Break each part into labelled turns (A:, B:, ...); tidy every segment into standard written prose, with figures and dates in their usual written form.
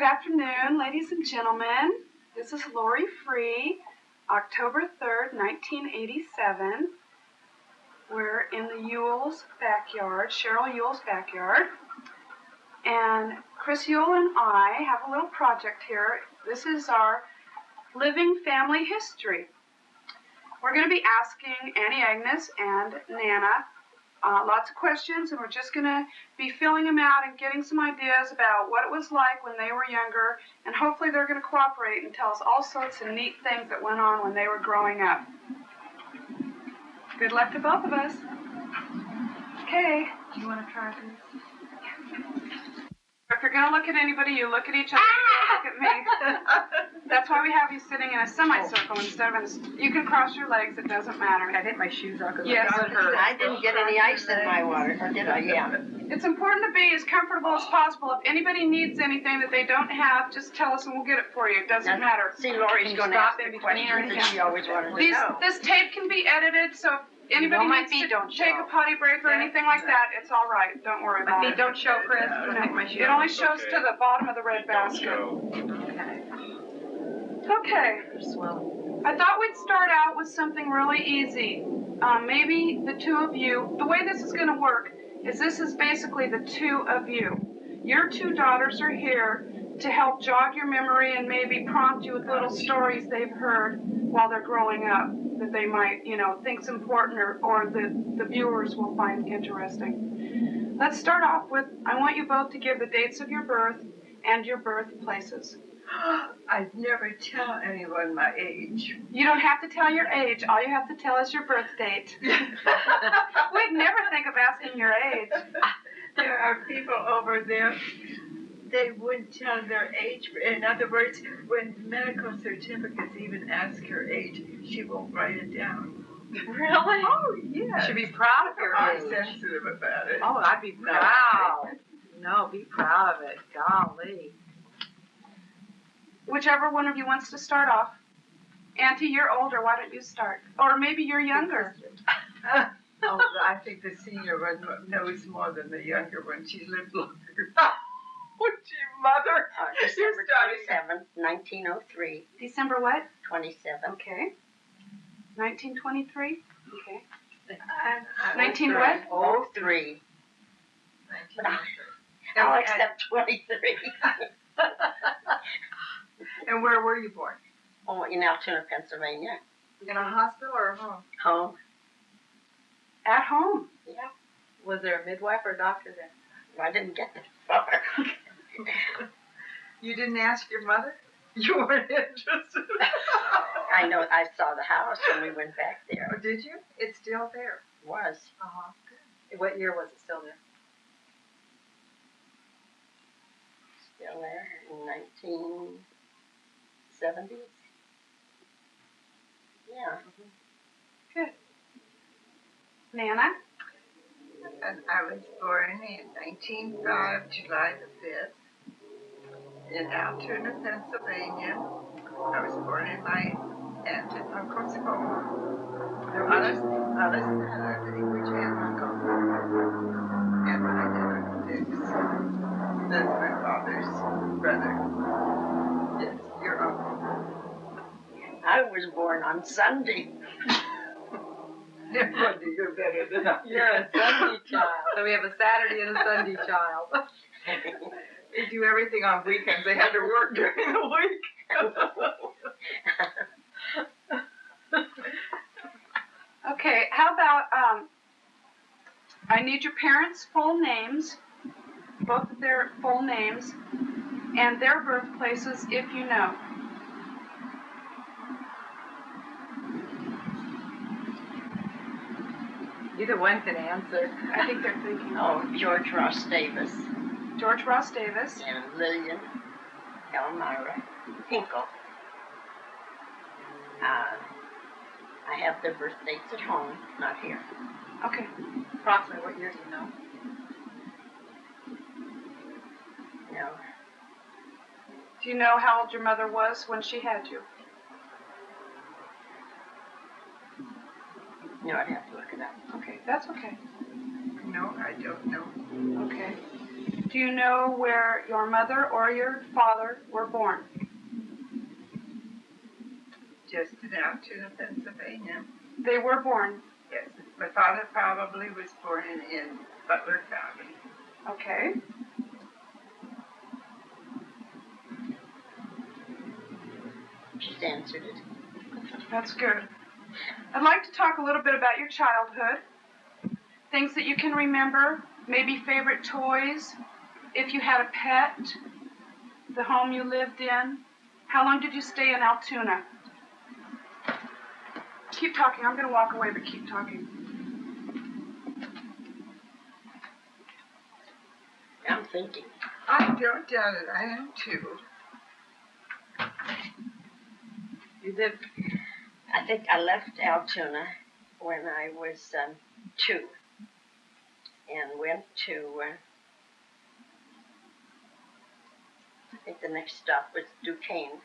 A: Good afternoon, ladies and gentlemen. This is Lori Free, October 3rd, 1987. We're in the Ewell's backyard, Cheryl Ewell's backyard. And Chris Ewell and I have a little project here. This is our living family history. We're going to be asking Auntie Agnes and Nana lots of questions, and we're just going to be filling them out and getting some ideas about what it was like when they were younger, and hopefully they're going to cooperate and tell us all sorts of neat things that went on when they were growing up. Good luck to both of us. Okay. Do you want to try this? If you're going to look at anybody, you look at each other, you don't look at me. That's why we have you sitting in a semicircle instead of in a... You can cross your legs, it doesn't matter.
B: I hit my shoes off because
A: yes,
B: it hurt.
C: I didn't get any ice in my water, or did I? Yeah.
A: It's important to be as comfortable as possible. If anybody needs anything that they don't have, just tell us and we'll get it for you. It doesn't matter.
C: See, Lori's going to ask the questions that she always wanted to know.
A: This tape can be edited, so if anybody needs to take a potty break or anything like that, it's all right. Don't worry about it.
B: My feet don't show, Chris.
A: It only shows to the bottom of the red basket. Okay. I thought we'd start out with something really easy. Maybe the two of you, the way this is going to work is this is basically the two of you. Your two daughters are here to help jog your memory and maybe prompt you with little stories they've heard while they're growing up that they might, think's important or the viewers will find interesting. Let's start off with, I want you both to give the dates of your birth and your birthplaces.
D: I'd never tell anyone my age.
A: You don't have to tell your age. All you have to tell is your birth date. We'd never think of asking your age.
D: There are people over there, they wouldn't tell their age. In other words, when medical certificates even ask her age, she won't write it down.
B: Really?
D: Oh, yeah.
B: You should be proud of your
D: I'm
B: age.
D: sensitive about it.
B: Oh, I'd be proud. No, be proud of it. Golly.
A: Whichever one of you wants to start off. Auntie, you're older. Why don't you start? Or maybe you're younger.
D: Oh, I think the senior one knows more than the younger one. She's lived longer. Would you, Mother?
C: December 27th, 1903.
A: December what?
C: 27.
A: Okay. 1923? Okay.
D: 19
A: what?
C: 03. I'll accept 23.
B: And where were you born?
C: Oh, in Altoona, Pennsylvania.
B: In a hospital or a home?
C: Home.
A: At home.
C: Yeah.
B: Was there a midwife or a doctor there?
C: Well, I didn't get that far.
B: You didn't ask your mother? You weren't interested?
C: I know. I saw the house when we went back there.
B: Oh, did you? It's still there.
C: Was.
B: Uh-huh. Good. What year was it still there?
C: Still there in 1970s. Yeah.
A: Good. Nana?
D: And I was born in 1905, July the 5th, in Altoona, Pennsylvania. I was born in my aunt and uncle's home. Alice Saturday, which aunt and uncle, and my dad, Dix. That's my father's brother. Yes, your uncle.
C: I was born on Sunday.
D: You're better than I am.
B: You're a Sunday child. So we have a Saturday and a Sunday child. They do everything on weekends. They had to work during the week.
A: Okay, how about, I need your parents' full names, both of their full names, and their birthplaces if you know.
B: Either one can answer.
A: I think they're thinking.
C: Oh, George Ross Davis.
A: George Ross Davis.
C: And Lillian Elmira Hinkle. I have their birth dates at home, not here.
A: Okay.
B: Approximately what year do you know?
C: No.
A: Do you know how old your mother was when she had you?
C: No, I'd have to look it up.
A: Okay, that's okay.
D: No, I don't know.
A: Okay. Do you know where your mother or your father were born?
D: Just in Altoona, Pennsylvania.
A: They were born.
D: Yes. My father probably was born in Butler County.
A: Okay.
C: She's answered it.
A: That's good. I'd like to talk a little bit about your childhood. Things that you can remember, maybe favorite toys, if you had a pet, the home you lived in. How long did you stay in Altoona? Keep talking. I'm going to walk away, but keep talking.
C: I'm thinking.
D: I don't doubt it. I am too.
C: You lived, I think I left Altoona when I was 2 and went to, I think the next stop was Duquesne,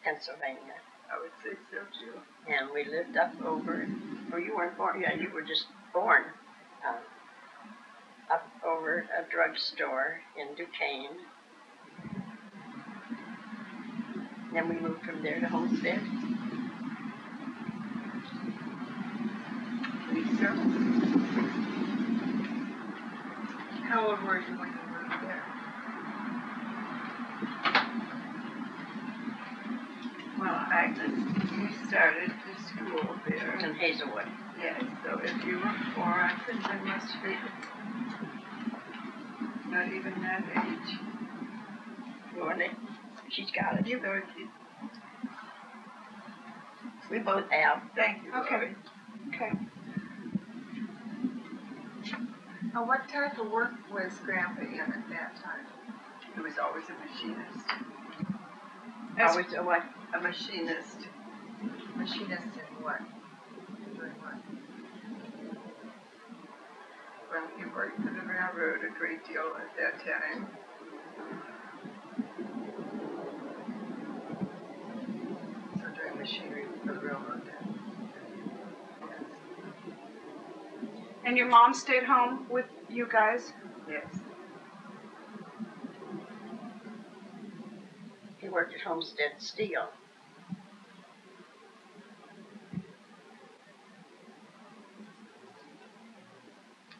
C: Pennsylvania.
D: I would say so too.
C: And we lived up over, oh, you weren't born, yeah, you were just born, up over a drugstore in Duquesne. Then we moved from there to Homestead.
D: Lisa? How old were you when you moved there? Well, Agnes, you started the school there.
C: In Hazelwood.
D: Yes, so if you were 4, I think I must be not even that age.
C: Well, she's got it.
D: You go, Keith.
C: We both have.
D: Thank you,
A: Okay.
D: Lori.
A: Okay.
B: Now, what type of work was Grandpa in at that time?
D: He was always a machinist.
C: Always a what?
D: A machinist.
B: Machinist in what? Doing what?
D: Well, he worked for the railroad a great deal at that time.
B: So doing machinery for the railroad then?
D: Yes.
A: And your mom stayed home with you guys?
D: Yes.
C: He worked at Homestead Steel.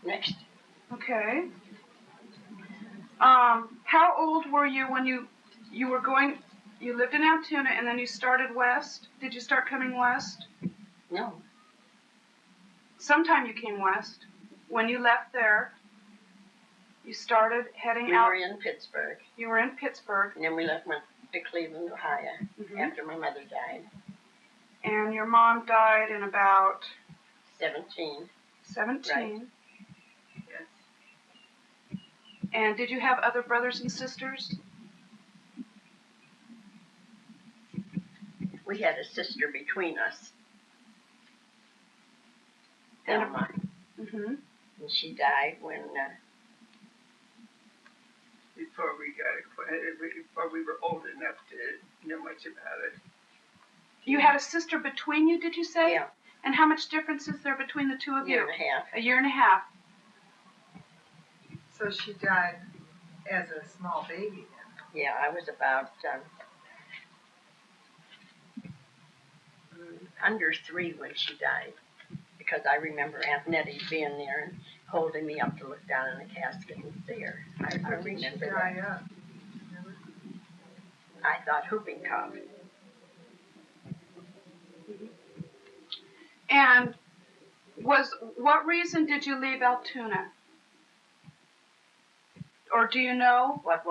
C: Next.
A: Okay. How old were you when you were going, you lived in Altoona and then you started west? Did you start coming west?
C: No.
A: Sometime you came west. When you left there, you started heading
C: We
A: out.
C: were in Pittsburgh.
A: You were in Pittsburgh.
C: And then we went to Cleveland, Ohio,
A: Mhm.
C: after my mother died.
A: And your mom died in about
C: 17.
A: 17.
D: Yes.
A: And did you have other brothers and sisters?
C: We had a sister between us.
A: And
C: Thelma.
A: Mm-hmm.
C: And she died when
D: Before we were old enough to know much about it.
A: You had a sister between you, did you say?
C: yeah,
A: And how much difference is there between the two of
C: year
A: you?
C: and a half.
A: A year and a half.
B: So she died as a small baby then?
C: Yeah, I was about under 3 when she died. Because I remember Aunt Nettie being there and holding me up to look down in the casket and see her. I
B: What did she
C: remember
B: die
C: that.
B: of?
C: I thought whooping cough.
A: And what reason did you leave Altoona? Or do you know
C: What?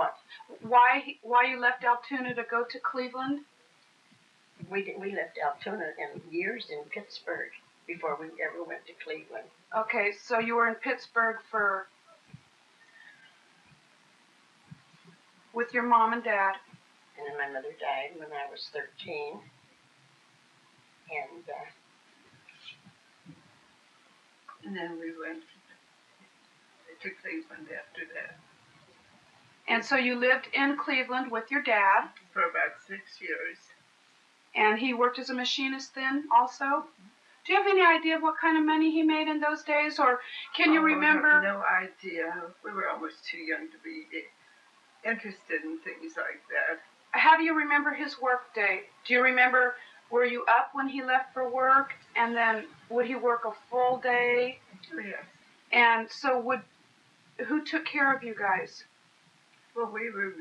A: why you left Altoona to go to Cleveland?
C: We left Altoona in years in Pittsburgh before we ever went to Cleveland.
A: Okay, so you were in Pittsburgh with your mom and dad.
C: And then my mother died when I was 13.
D: And then we went to Cleveland after that
A: And so you lived in Cleveland with your dad,
D: for about 6 years.
A: and he worked as a machinist then also? Do you have any idea of what kind of money he made in those days, or can you remember?
D: I have no idea. We were almost too young to be interested in things like that.
A: How do you remember his work day? Do you remember, were you up when he left for work, and then would he work a full day?
D: Oh, yes.
A: And so who took care of you guys?
D: Well, we were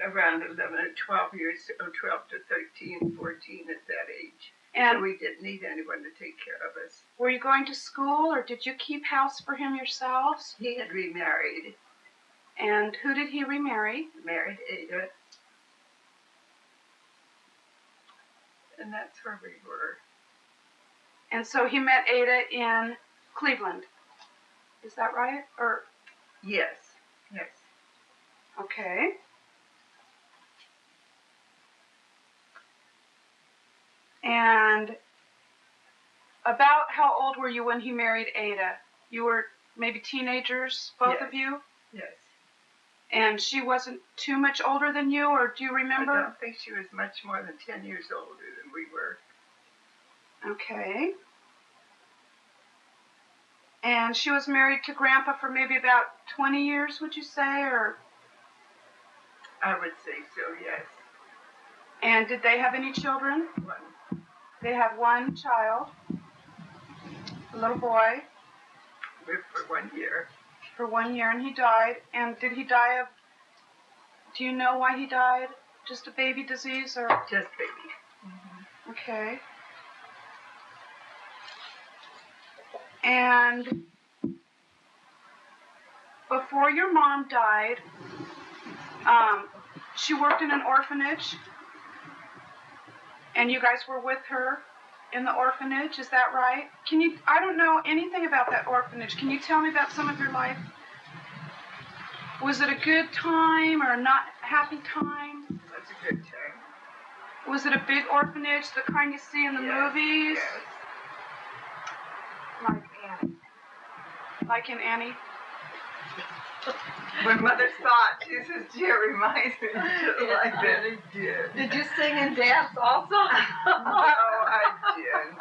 D: around 11 or 12 years, 12 to 13, 14 at that age.
A: And
D: so we didn't need anyone to take care of us.
A: were you going to school, or did you keep house for him yourselves?
D: He had remarried.
A: And who did he remarry?
D: Married Ada. And that's where we were.
A: And so he met Ada in Cleveland. Is that right? Or
D: Yes. Yes.
A: okay. And about how old were you when he married Ada? You were maybe teenagers, both
D: Yes.
A: of you?
D: Yes.
A: And she wasn't too much older than you, or do you remember?
D: I don't think she was much more than 10 years older than we were.
A: Okay. And she was married to Grandpa for maybe about 20 years, would you say, or?
D: I would say so, yes.
A: And did they have any children?
D: One.
A: They had one child, a little boy,
D: Lived for 1 year.
A: for 1 year, and he died. And did he die of, do you know why he died? Just a baby disease, or?
D: Just baby. Mm-hmm.
A: Okay. And before your mom died, she worked in an orphanage, and you guys were with her in the orphanage, is that right? I don't know anything about that orphanage. Can you tell me about some of your life? Was it a good time or a not happy time?
D: That's a good time.
A: Was it a big orphanage, the kind you see in the movies?
D: Yes.
A: Like Annie. Like in Annie?
B: When Mother saw it, she says, "Gee, it reminds me just like that."
D: Really did.
B: Did you sing and dance also?
D: No, I didn't.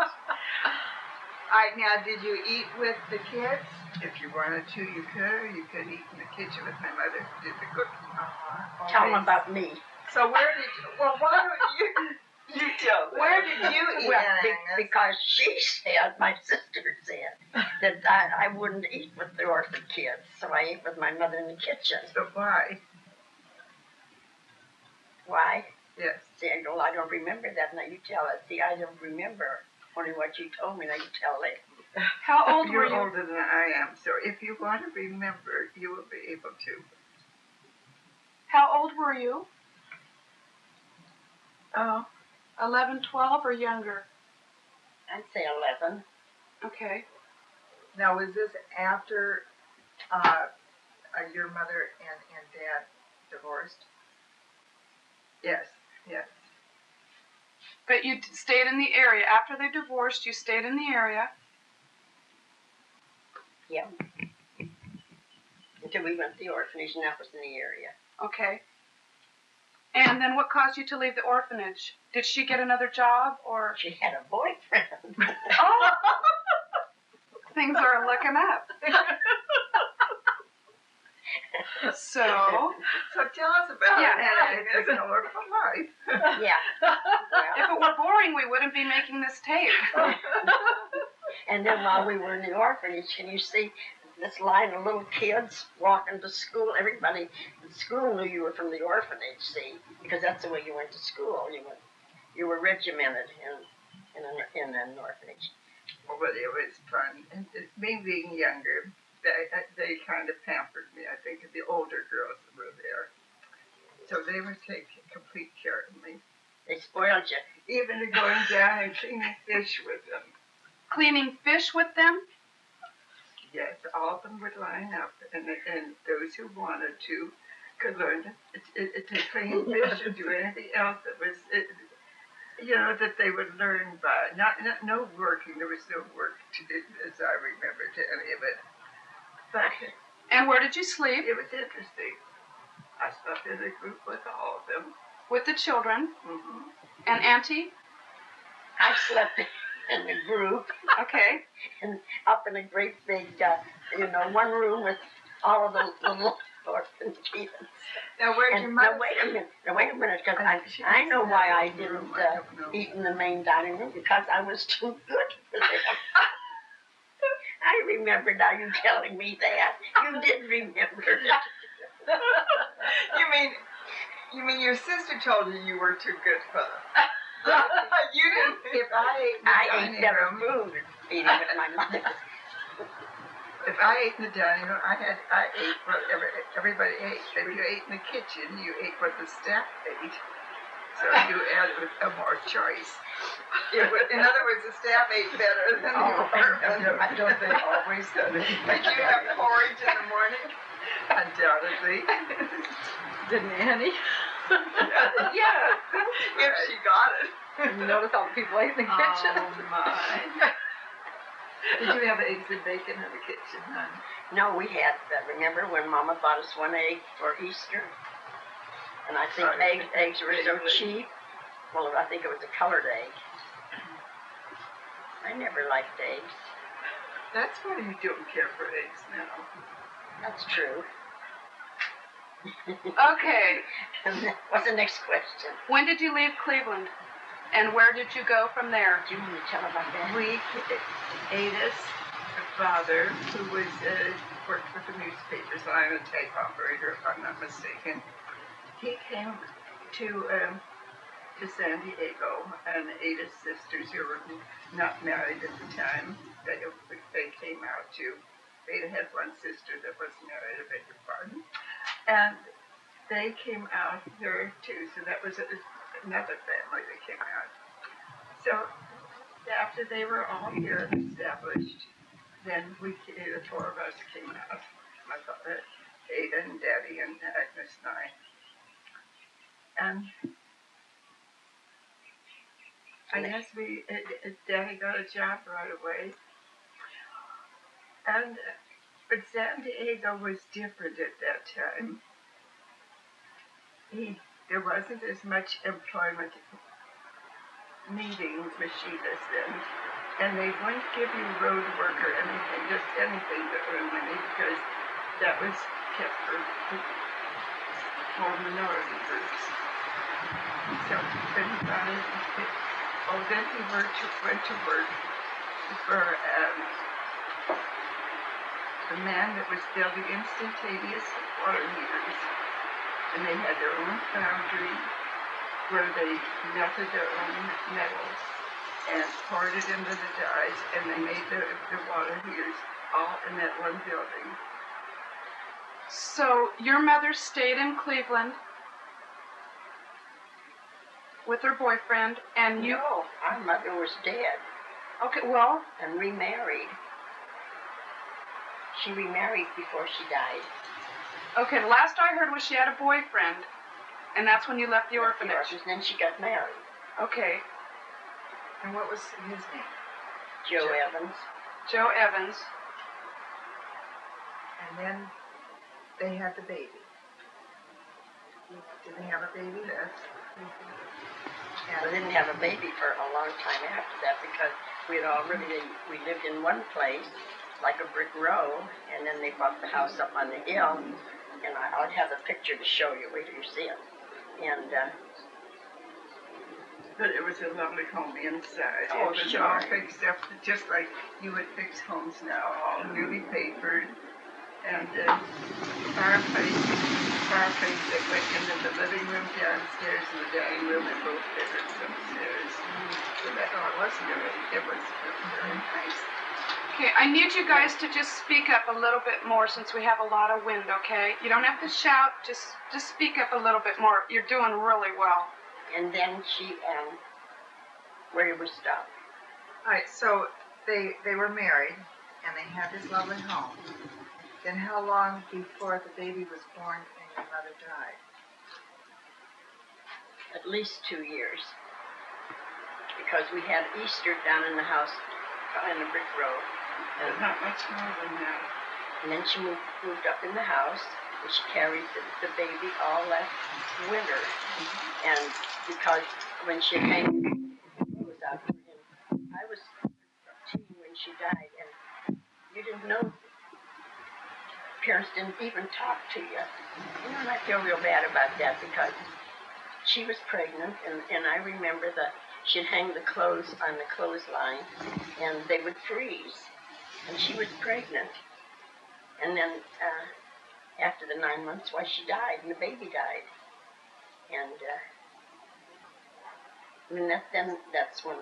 B: Now, did you eat with the kids?
D: If you wanted to, you could, or you could eat in the kitchen with my mother who did the cooking.
C: Tell them about me.
B: So where did you, well, why don't you tell them. Where did you eat,
C: Well,
B: Agnes?
C: because she said, my sister said, that I wouldn't eat with the orphan kids, so I ate with my mother in the kitchen.
D: So why?
C: Why?
D: Yes.
C: See, well, I don't remember that. Now you tell it. See, I don't remember only what you told me. Now you tell it.
A: How old were
D: You're
A: you?
D: older than I am, so if you want to remember, you will be able to.
A: How old were you?
B: Oh,
A: 11, 12, or younger?
C: I'd say 11.
A: Okay.
B: now was this after your mother and dad divorced?
D: Yes. Yes.
A: But you stayed in the area. After they divorced, you stayed in the area.
C: Yeah. Until we went to the orphanage, and that was in the area.
A: Okay. And then what caused you to leave the orphanage? Did she get another job, or?
C: She had a boyfriend.
A: Oh! Things are looking up. So,
B: So tell us about
A: Yeah.
B: that.
D: It's a colorful life.
C: Yeah.
A: if it were boring, we wouldn't be making this tape.
C: And then while we were in the orphanage, can you see this line of little kids walking to school? Everybody in school knew you were from the orphanage, see, because that's the way you went to school. You were regimented in an orphanage.
D: Well, but it was fun. And me being younger, they kind of pampered me, I think, the older girls that were there. So they would take complete care of me.
C: They spoiled you.
D: Even to going down and cleaning fish with them.
A: Cleaning fish with them?
D: Yes, all of them would line up, and those who wanted to could learn to clean fish or do anything else that was, that they would learn by. No working. There was no work to do, as I remember, to any of it. But
A: And where did you sleep?
D: it was interesting. I slept in a group with all of them.
A: With the children.
D: Mm-hmm.
A: And Auntie?
C: I slept in a group,
A: Okay.
C: and up in a great big, one room with all of the little orphan kids.
D: Now, where'd your
C: And
D: mother?
C: now wait a minute, because I know why I didn't eat in the main dining room, because I was too good for them. I remember now you telling me that. You did remember that.
D: You mean your sister told you you were too good for them? You didn't. If I ate in the
C: I
D: dining
C: ate better
D: room,
C: food eating with my mother.
D: if I ate in the dining room, I ate what everybody ate. If you ate in the kitchen, you ate what the staff ate. So you had more choice. In other words, the staff ate better than the orphans.
B: I don't think always that.
D: Did you have porridge in the morning? Undoubtedly.
B: Didn't Annie?
D: Yeah, if she got it.
B: You notice all the people ate in the kitchen?
D: Oh my.
B: Did you have eggs and bacon in the kitchen, hon?
C: No, we had, remember when Mama bought us one egg for Easter? And I think eggs were so cheap. Well, I think it was a colored egg. I never liked eggs.
D: That's why you don't care for eggs now.
C: That's true.
A: Okay.
C: What's the next question?
A: When did you leave Cleveland? And where did you go from there?
C: Do you want to tell about that?
D: Agnes, her father, who was worked with the newspapers, I'm a tape operator, if I'm not mistaken. He came to San Diego, and Ada's sisters, who were not married at the time, they came out too. Ada had one sister that was married, I beg your pardon. And they came out here too, so that was another family that came out. So after they were all here and established, then the four of us came out. My father, Ada and Daddy and Agnes and I. And I guess Daddy got a job right away. But San Diego was different at that time. There wasn't as much employment needing machinists then. And they wouldn't give you road work or anything, just anything to earn money, because that was kept for minority groups. So then he went to work for the man that was building instantaneous water heaters. And they had their own foundry where they melted their own metals and poured it into the dyes, and they made the water heaters all in that one building.
A: So your mother stayed in Cleveland with her boyfriend, and you...
C: No, our mother was dead.
A: Okay, well...
C: And remarried. She remarried before she died.
A: Okay, the last I heard was she had a boyfriend, and that's when you left the orphanage.
C: And then she got married.
A: Okay.
D: And what was his name?
C: Joe Evans.
A: Joe Evans.
D: And then they had the baby. Did they have a baby? Yes.
C: Yeah, they didn't have a baby for a long time after that, because we lived in one place, like a brick row, and then they bought the house up on the hill, and I'll have a picture to show you. Wait till you see it. And
D: but it was a lovely home inside.
C: Oh,
D: it was
C: sure.
D: all fixed up, just like you would fix homes now, all newly papered. And fireplace that went into the living room downstairs and the dining room, and both bedrooms upstairs. So that it was very nice.
A: Okay, I need you guys to just speak up a little bit more since we have a lot of wind, okay? You don't have to shout, just speak up a little bit more. You're doing really well.
C: and then where did we stop?
B: All right, so they were married, and they had this lovely home. Then how long before the baby was born and your mother died?
C: At least 2 years. Because we had Easter down in the house, in the brick road.
D: And not much more than that.
C: And then she moved up in the house, and she carried the baby all that winter. And because when she came, I was she died, and you didn't know. Parents didn't even talk to you. You know, and I feel real bad about that because she was pregnant, and I remember that she'd hang the clothes on the clothesline, and they would freeze, and she was pregnant. And then after the 9 months, why, she died, and the baby died. And I mean, that's when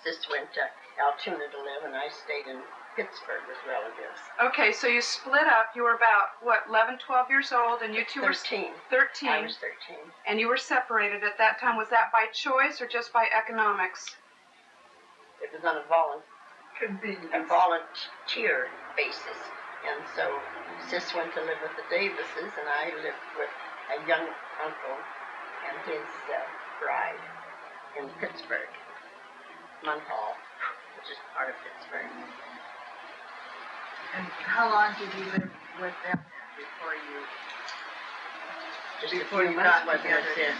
C: Sis went to Altoona to live, and I stayed in Pittsburgh with relatives.
A: Okay, so you split up. You were about, what, 11, 12 years old, and you two
C: 13.
A: were 13.
C: I was 13.
A: And you were separated at that time. Was that by choice or just by economics?
C: It was on a volunteer basis. And so Sis went to live with the Davises, and I lived with a young uncle and his bride in Pittsburgh, Munhall, which is part of Pittsburgh.
B: And how long did you live with them before you?
C: Just a few months, wasn't it, Sis?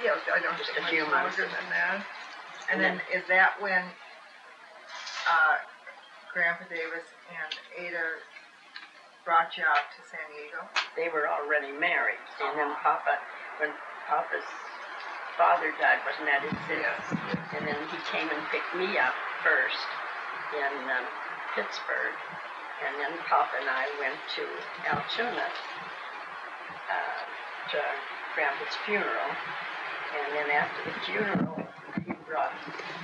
D: Yes, I don't
C: Just
D: think
C: a few
D: much
C: months.
D: longer than that.
B: And then is that when Grandpa Davis and Ada brought you out to San Diego?
C: They were already married. And then when Papa's father died, wasn't that it, Sis?
D: Yes.
C: And then he came and picked me up first in Pittsburgh. And then Papa and I went to Altoona to Grandpa's funeral. And then after the funeral, he brought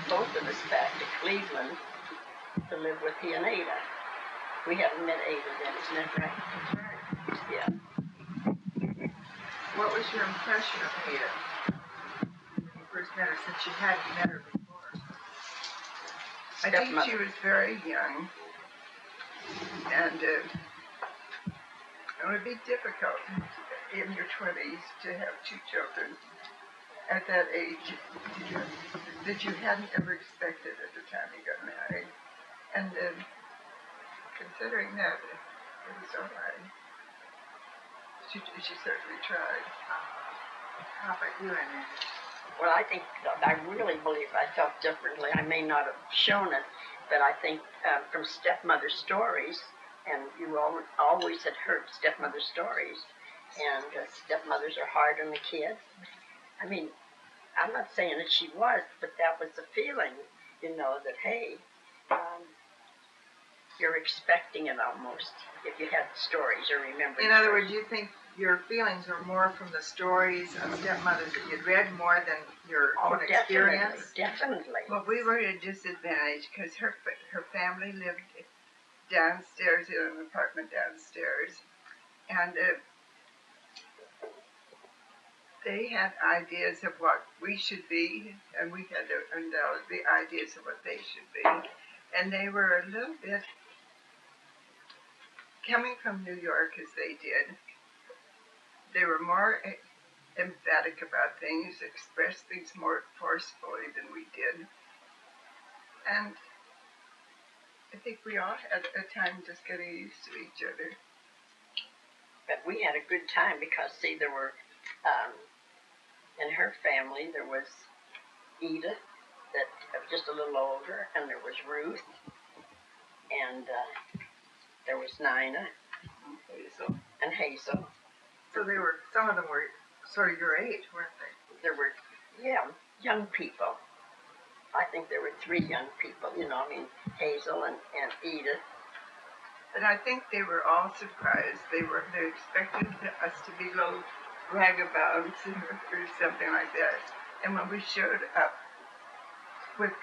C: both of us back to Cleveland to live with he and Ada. We haven't met Ada then, isn't that right? That's right. Yeah.
B: What was your impression of Ada when you first met her, since you hadn't met her before?
D: I think she was very young, and it would be difficult in your 20s to have two children at that age that you hadn't ever expected at the time you got married. And considering that, it was all right. She certainly tried.
B: How about you, Anna?
C: Well, I really believe I felt differently. I may not have shown it, but I think from stepmother stories, and you always had heard stepmother stories, and stepmothers are hard on the kids. I mean, I'm not saying that she was, but that was the feeling, you know, that, hey, you're expecting it almost, if you had stories or remember.
B: In other words, you think your feelings were more from the stories of stepmothers that you'd read more than your own experience?
C: Definitely.
D: Well, we were at a disadvantage because her family lived downstairs in an apartment downstairs, and they had ideas of what we should be, and we had undoubtedly ideas of what they should be, and they were a little bit, coming from New York as they did, they were more emphatic about things, expressed things more forcefully than we did. And I think we all had a time just getting used to each other.
C: But we had a good time because, see, there were, in her family, there was Edith, that was just a little older, and there was Ruth, and there was Nina, and Hazel.
B: So some of them were sort of your age, weren't they?
C: There were, young people. I think there were 3 young people, you know, I mean, Hazel and Edith.
D: And I think they were all surprised. They expected us to be little ragabouts or something like that. And when we showed up with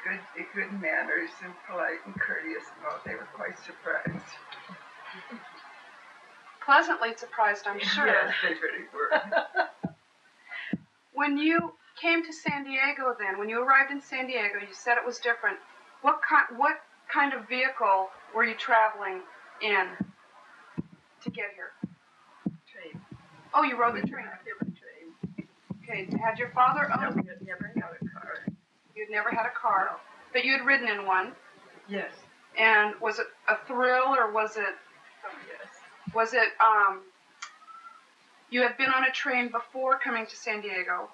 D: good manners and polite and courteous, they were quite surprised.
A: Pleasantly surprised, I'm sure.
D: Yes, they really were.
A: When you came to San Diego then, when you arrived in San Diego, you said it was different. What kind of vehicle were you traveling in to get here?
D: Train.
A: Oh, you rode the train.
D: Train.
A: Okay, had your father
D: No,
A: owned?
D: we had never had a car.
A: You'd never had a car, but you had ridden in one.
D: Yes.
A: And was it a thrill, or was it?
D: Oh, yes.
A: Was it? You had been on a train before coming to San Diego.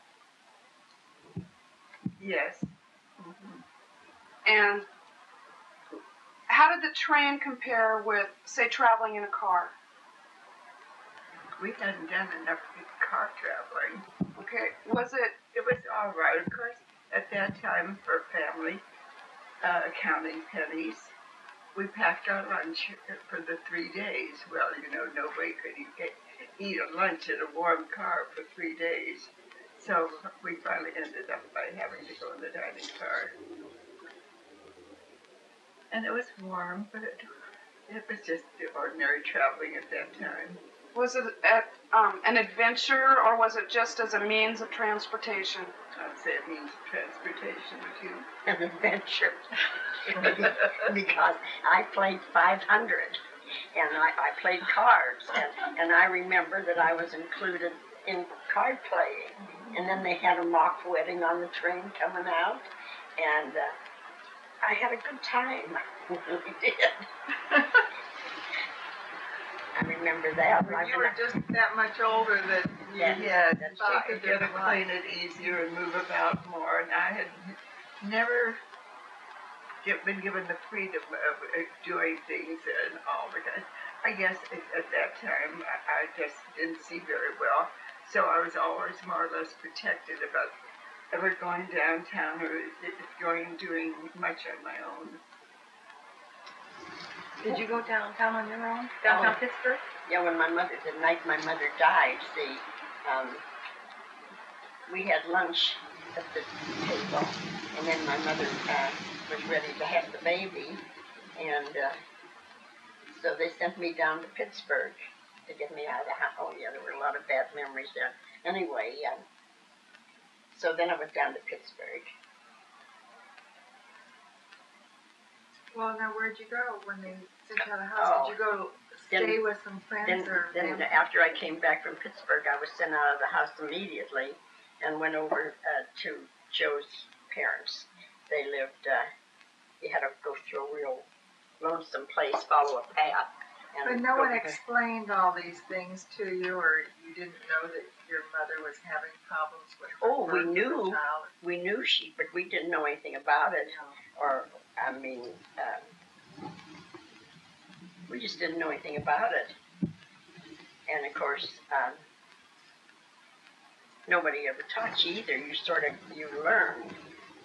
D: Yes.
A: And how did the train compare with, say, traveling in a car?
D: We hadn't done enough car traveling.
A: Okay, was it?
D: It was all right, of course. At that time, for family, counting pennies, we packed our lunch for the 3 days. Well, nobody could eat a lunch in a warm car for 3 days. So we finally ended up by having to go in the dining car. And it was warm, but it was just the ordinary traveling at that time.
A: Was it an adventure, or was it just as a means of transportation?
D: I'd say it means transportation too.
C: An adventure. Because I played 500, and I played cards, and I remember that I was included in card playing. And then they had a mock wedding on the train coming out, and I had a good time. I really did. I remember that.
B: You were just that much older that
D: she could get acquainted easier and move about more, and I had never been given the freedom of doing things and all, because I guess at that time I just didn't see very well, so I was always more or less protected about ever going downtown or doing much on my own.
B: Did you go downtown on your own? Downtown Pittsburgh?
C: Yeah, when the night my mother died, see, we had lunch at the table, and then my mother was ready to have the baby, and so they sent me down to Pittsburgh to get me out of the house. Oh yeah, there were a lot of bad memories there. Anyway, so then I went down to Pittsburgh.
B: Well, now where'd you go when they sent you out of the house? Did you go stay with some friends
C: then after I came back from Pittsburgh, I was sent out of the house immediately and went over to Joe's parents. They lived, you had to go through a real lonesome place, follow a path.
B: But no one explained all these things to you, or you didn't know that your mother was having problems with her
C: we knew but we didn't know anything about it. Or, I mean, we just didn't know anything about it. And of course, nobody ever taught you either. You learn.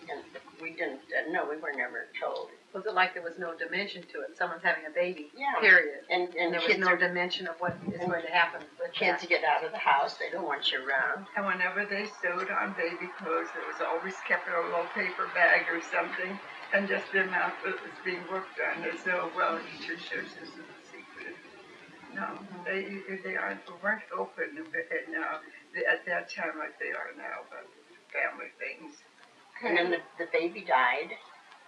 C: And we didn't know, we were never told.
E: Was it like there was no dimension to it? Someone's having a baby,
C: Yeah.
E: period.
C: And
E: There was no dimension of what is going to happen with
C: kids
E: that.
C: get out of the house, they don't want you around.
D: And whenever they sewed on baby clothes, it was always kept in a little paper bag or something, and just the amount that was being worked on. As though, well, teacher shows this is a secret. No, they weren't open now at that time like they are now, but family things.
C: And then the baby died,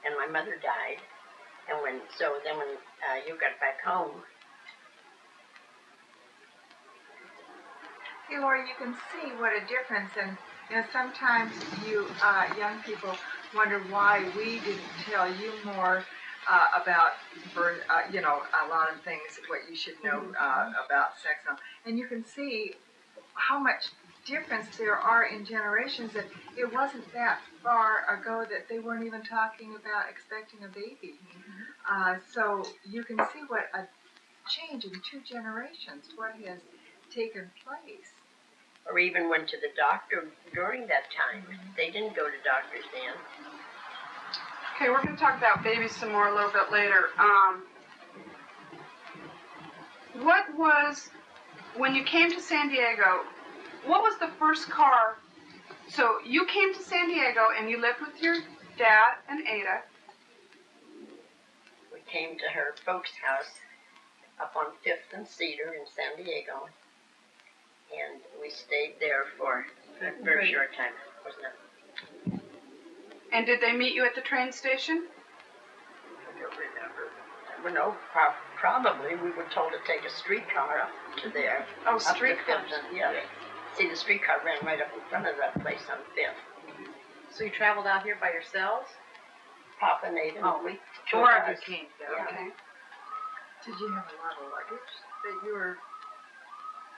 C: and my mother died, and when you got back home.
B: See, Laura, you can see what a difference, and sometimes you young people wonder why we didn't tell you more about birth, a lot of things, what you should know about sex, and you can see how much difference there are in generations, that it wasn't that far ago that they weren't even talking about expecting a baby. So you can see what a change in 2 generations, what has taken place.
C: Or even went to the doctor during that time. They didn't go to doctors then.
A: Okay, we're going to talk about babies some more a little bit later. What was, when you came to San Diego, what was the first car? So you came to San Diego and you lived with your dad and Ada.
C: We came to her folks' house up on 5th and Cedar in San Diego. And we stayed there for a very short time, wasn't it?
A: And did they meet you at the train station?
D: I don't remember.
C: Well, no, probably we were told to take a streetcar up to there.
A: Oh,
C: up to
A: streetcar.
C: 5th and, yeah. See, the streetcar ran right up in front of that place on 5th.
E: So you traveled out here by yourselves?
C: Papa and Ada.
E: Two of you came.
C: Yeah.
A: Okay.
B: Did you have a lot of luggage that you were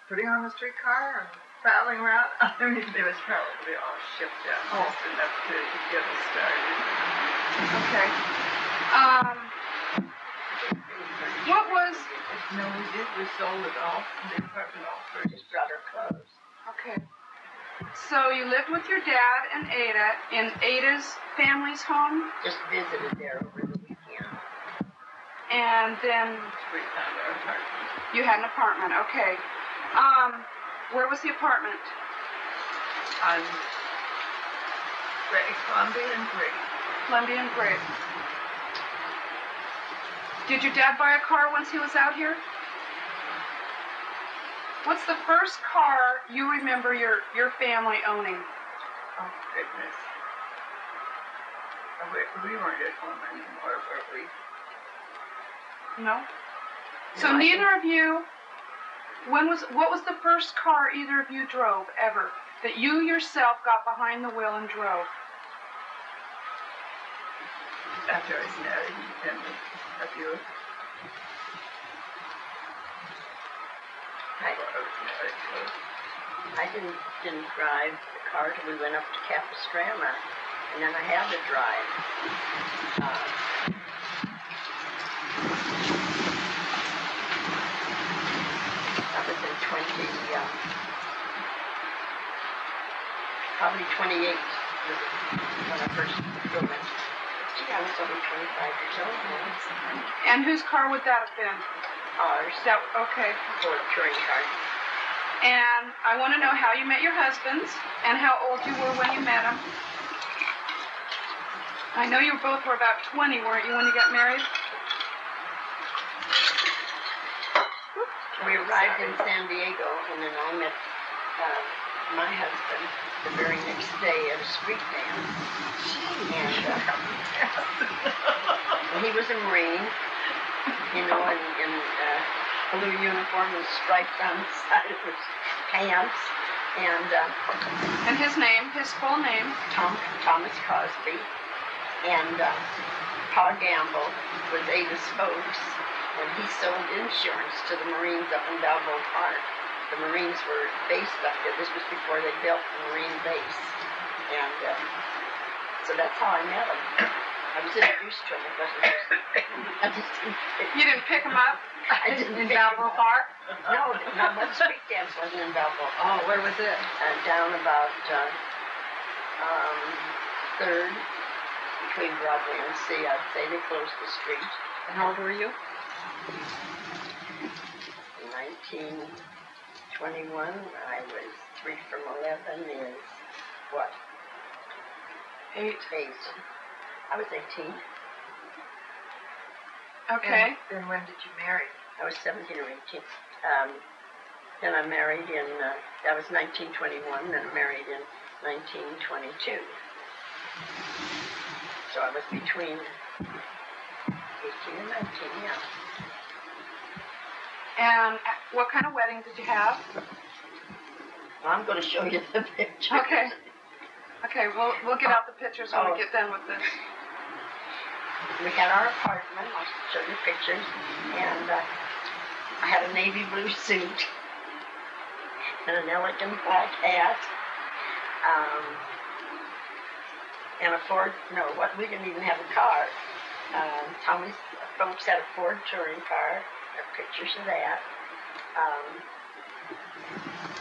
B: putting on the streetcar and traveling around?
D: I mean, it was probably all shipped out just enough to get us started.
A: Okay.
D: No, we did. We sold it all. The apartment all first.
C: Just brought her clothes.
A: Okay. So you lived with your dad and Ada in Ada's family's home,
C: Just visited there over the weekend.
A: and then
D: We found our apartment.
A: you had an apartment. Okay. Where was the apartment?
D: On Columbia and Great.
A: Columbia and Grape. Did your dad buy a car once he was out here? What's the first car you remember your family owning?
D: Oh, goodness. We weren't at home anymore, were we?
A: No. So
C: No, I
A: neither of you. What was the first car either of you drove ever that you yourself got behind the wheel and drove?
D: After I was married, and a few.
C: I
D: Before I was married, so.
C: I didn't drive the car till we went up to Capistrano, and then I had to drive. That was in probably 28 was when I first drove it. Gee, I was only 25 years old then.
A: And whose car would that have been?
C: Ours,
A: Okay.
C: Ford touring car.
A: And I want to know how you met your husbands and how old you were when you met them. I know you both were about 20, weren't you, when you got married?
C: We arrived in San Diego, and then I met my husband the very next day at a street dance. And he was a Marine, you know, in blue uniform with stripes on the side of his pants.
A: And his name, his full name?
C: Thomas Cosby. And Pa Gamble was Ada's folks, and he sold insurance to the Marines up in Balboa Park. The Marines were based up there. This was before they built the Marine base. And so that's how I met him. I was introduced to him. It wasn't just, I just didn't pick
A: You didn't pick him up?
C: I didn't
A: In
C: pick him
A: Balboa
C: up.
A: Park?
C: No, the street dance wasn't in Balboa Park.
E: Oh, where was it?
C: Down about 3rd, between Broadway and C. I'd say they closed the street.
E: And how old were you?
C: 1921. I was 3 from 11 is what?
A: 8.
C: 8. I was 18.
A: Okay.
B: Then when did you marry?
C: I was 17 or 18. Then I married in, that was 1921, then I married in 1922. So I was between 18 and 19, yeah.
A: And what kind of wedding did you have?
C: Well, I'm going to show you the picture.
A: Okay. Okay, we'll get out the pictures when we get done with this.
C: We had our apartment, I'll show you pictures, and I had a navy blue suit and an elegant black hat, and a Ford, we didn't even have a car. Tommy's folks had a Ford touring car, there are pictures of that.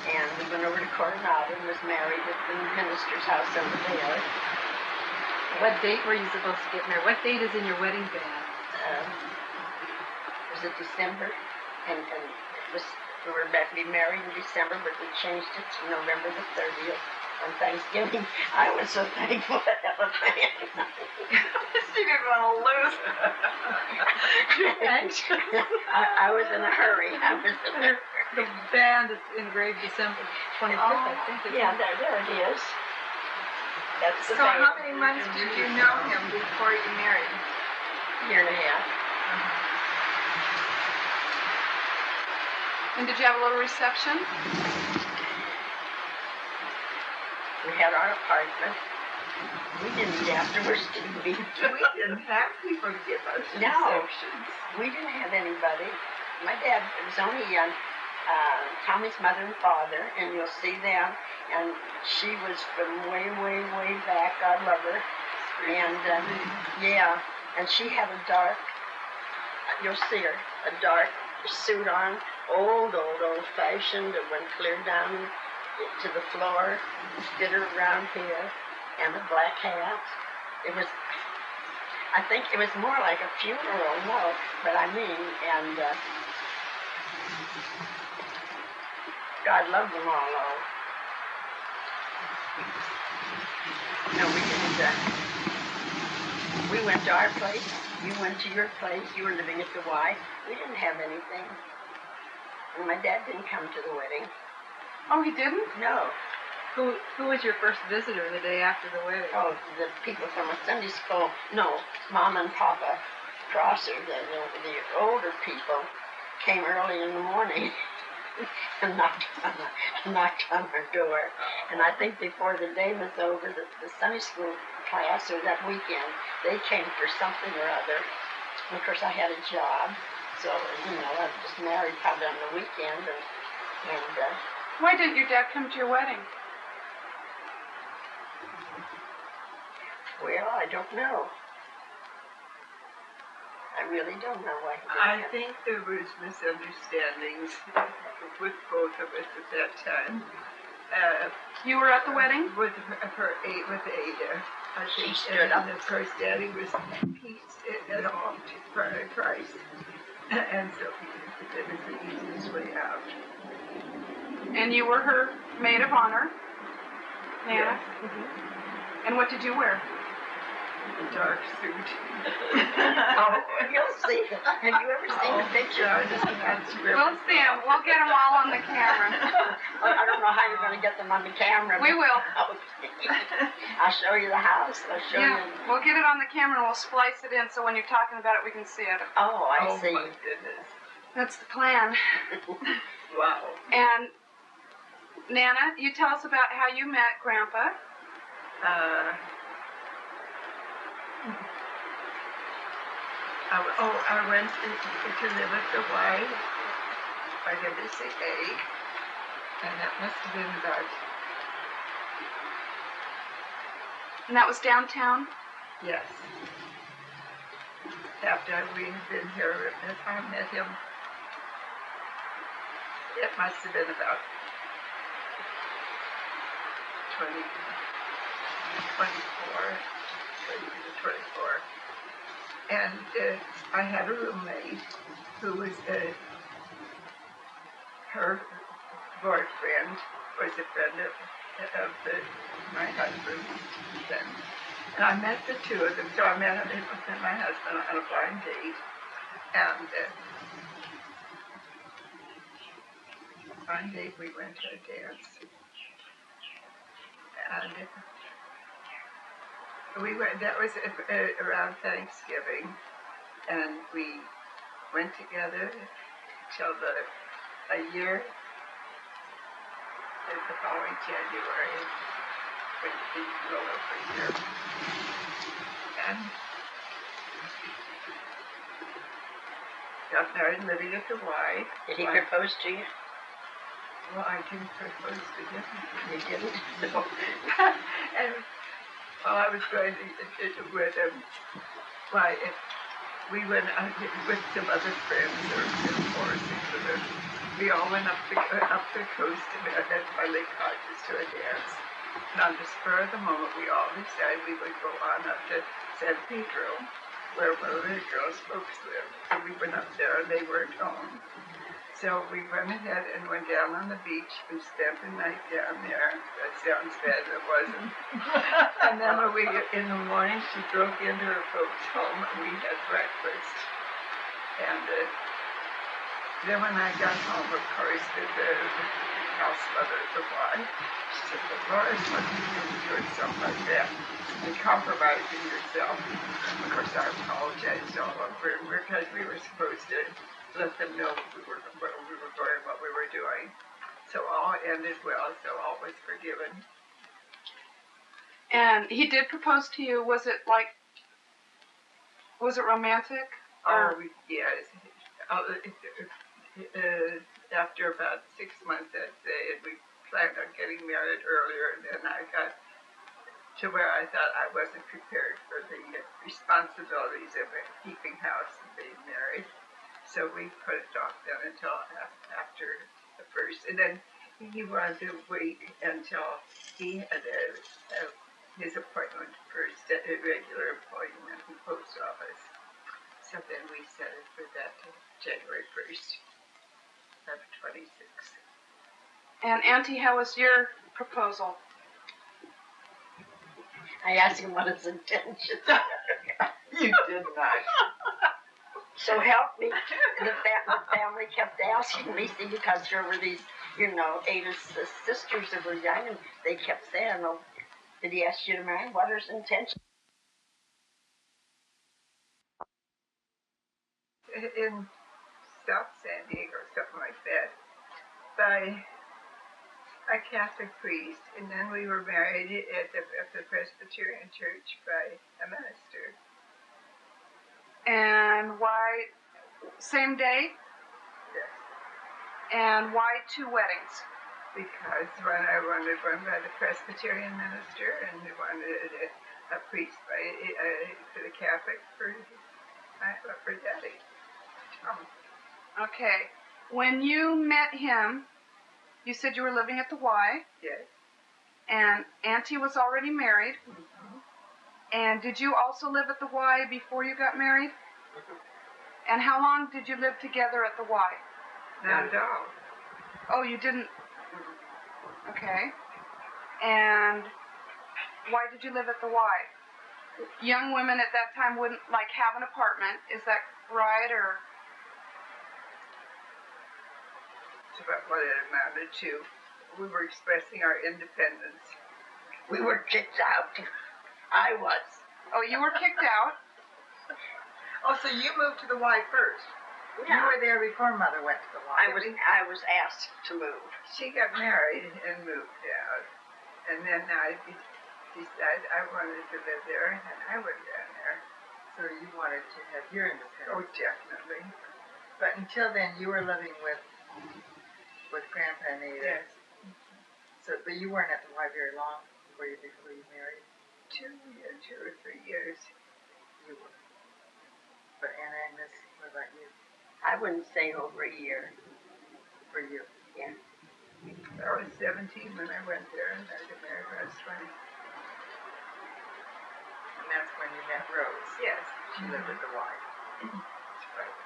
C: And we went over to Coronado and was married at the minister's house over there.
E: What date were you supposed to get married? What date is in your wedding band?
C: Was it December? And we were about to be married in December, but we changed it to November the 30th on Thanksgiving. I was so thankful to have a band.
B: She didn't want to lose.
C: I was in a hurry.
E: The band is engraved December 25th, I think.
C: Yeah, there it is. That's the
B: So
C: band.
B: how many months did you know him before you married?
C: Year and a half.
A: And did you have a little reception?
C: We had our apartment. We didn't afterwards, did we?
B: We didn't have people to give us
C: No.
B: receptions.
C: We didn't have anybody. My dad, it was only Tommy's mother and father, and you'll see them. And she was from way, way, way back. God love her. And yeah, and she had a dark, you'll see her, a dark suit on, old fashioned. It went clear down to the floor, fitted around here, and a black hat. It was, I think it was more like a funeral, no, but I mean, and God loved them all, though. No, we didn't. We went to our place. You went to your place. You were living at the Y. We didn't have anything. And my dad didn't come to the wedding.
A: Oh, he didn't?
C: No.
E: Who was your first visitor the day after the wedding?
C: Oh, the people from a Sunday school. No, Mom and Papa Prosser, the older people, came early in the morning and knocked on our door. And I think before the day was over, the Sunday school class or that weekend, they came for something or other. And of course, I had a job, so I was just married probably on the weekend. And
A: why didn't your dad come to your wedding?
C: Well, I don't know. I really don't know why.
D: I think there was misunderstandings with both of us at that time.
A: You were at the wedding?
D: With Ada. I think,
C: She stood up.
D: And of course, Daddy was pieced it off to Christ. And so it was the easiest way out.
A: And you were her maid of honor, Nana?
D: Yes.
A: Mm-hmm. And what did you wear?
D: A dark suit.
C: Oh, you'll see. Have you ever seen the picture?
A: We'll see them. We'll get them all on the camera.
C: I don't know how you're going to get them on the camera.
A: We will.
C: I'll show you the house. I'll show you.
A: We'll get it on the camera and we'll splice it in so when you're talking about it, we can see it.
C: Oh, I see.
D: Oh, my goodness.
A: That's the plan.
D: Wow.
A: And Nana, you tell us about how you met Grandpa.
D: I went to live at the Y. I got to say A. And that must have been about...
A: And that was downtown?
D: Yes. After we had been here, I met him. It must have been about 24. And I had a roommate who was her boyfriend was a friend of my husband then. And I met the two of them. So I met my husband on a blind date. And blind date we went to a dance. And we went, that was around Thanksgiving, and we went together till a year, the following January, when we rolled over a year. And got married living at the Y.
C: Did he propose to you?
D: Well, I didn't propose to him.
C: You didn't?
D: No. And while I was going with him, we went with some other friends, or 4 or 6 of them. We all went up the coast at my Lake Hodges to a dance. And on the spur of the moment, we all decided we would go on up to San Pedro, where one of the girls' folks lived. So we went up there, and they weren't home. So we went ahead and went down on the beach and spent the night down there. That sounds bad, it wasn't. And then in the morning, she broke into her folks' home and we had breakfast. And then when I got home, of course, the house mother, the wife, she said, Dolores, what are you doing something like that? And compromising yourself. Of course, I apologized all over because we were supposed to let them know where we were going, what we were doing. So all ended well, so all was forgiven.
A: And he did propose to you. Was it romantic?
D: Oh, yes. After about 6 months, I'd say, and we planned on getting married earlier, and then I got to where I thought I wasn't prepared for the responsibilities of keeping house and being married. So we put it off then until after the first. And then he wanted to wait until he had his appointment first, a regular appointment in the post office. So then we set it for that January 1st of 26.
A: And Auntie, how was your proposal?
C: I asked him what his intentions were.
D: You did not.
C: So help me. The family kept asking me, see, because there were these, Ada's sisters that were young, and they kept saying, well, did he ask you to marry? What are his intentions?
D: In South San Diego, something like that, by a Catholic priest, and then we were married at the Presbyterian Church by a minister.
A: And why, same day?
D: Yes.
A: And why 2 weddings?
D: Because I wanted one by the Presbyterian minister, and I wanted a priest for the Catholic for Daddy.
A: Okay. When you met him, you said you were living at the Y.
D: Yes.
A: And Auntie was already married.
D: Mm-hmm.
A: And did you also live at the Y before you got married?
D: Mm-hmm.
A: And how long did you live together at the Y?
D: Not at all.
A: Oh, you didn't? Okay. And why did you live at the Y? Young women at that time wouldn't have an apartment. Is that right, or?
D: It's about what it amounted to. We were expressing our independence.
C: We were kicked out. I was.
A: Oh, you were kicked out?
B: Oh, so you moved to the Y first?
C: Yeah.
B: You were there before Mother went to the Y.
C: I was asked to move.
D: She got married and moved out. And then I decided I wanted to live there, and I went down there.
B: So you wanted to have your independence.
D: Oh, definitely.
B: But until then, you were living with Grandpa and Ada.
D: Yes.
B: So, but you weren't at the Y very long before you married.
D: 2 or 3 years.
B: You were. But Aunt Agnes, what about you?
C: I wouldn't say over a year.
B: For you?
C: Yeah.
D: I was 17 when I went there, and I got married when I was 20.
B: And that's when you met Rose.
D: Yes.
B: She lived at the Y.
D: That's right.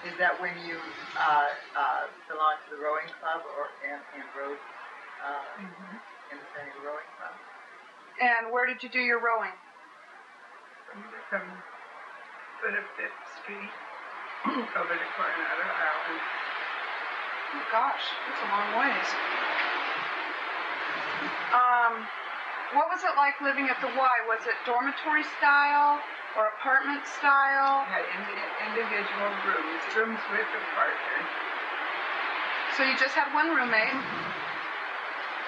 B: Is that when you belonged to the rowing club, and rowed in the San Diego Rowing Club?
A: And where did you do your rowing?
D: From foot of 5th Street over to Coronado Island.
A: Oh gosh, that's a long ways. What was it like living at the Y? Was it dormitory style or apartment style?
D: Had individual rooms with a partner.
A: So you just had one roommate?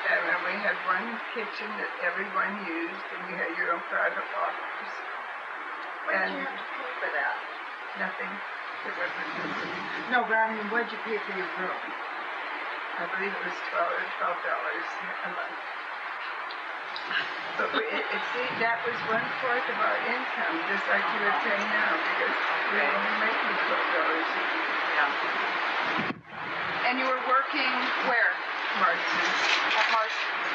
D: And then we had one kitchen that everyone used, and you had your own private lockers.
B: What did you have to pay for that?
D: Nothing. It wasn't nothing.
B: No, but I mean, what did you pay for your room?
D: I believe it was $12 a month. But that was 1/4 of our income, just like you were saying now, because we were only making $12.
A: Yeah. And you were working where?
D: Marston's.
A: At Marston's.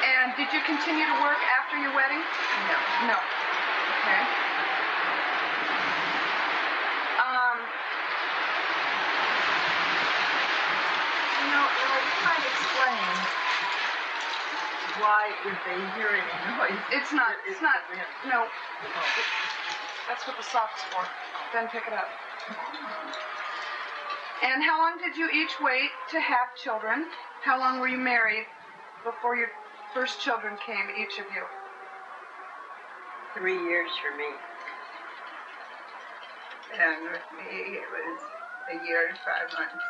A: And did you continue to work after your wedding?
D: No.
A: No. Okay.
B: You might explain why if they hear any noise.
A: It's not, no. That's what the sock's for. Then pick it up. And how long did you each wait to have children? How long were you married before your first children came, each of you?
C: 3 years for me.
D: And with me, it was a year and 5 months.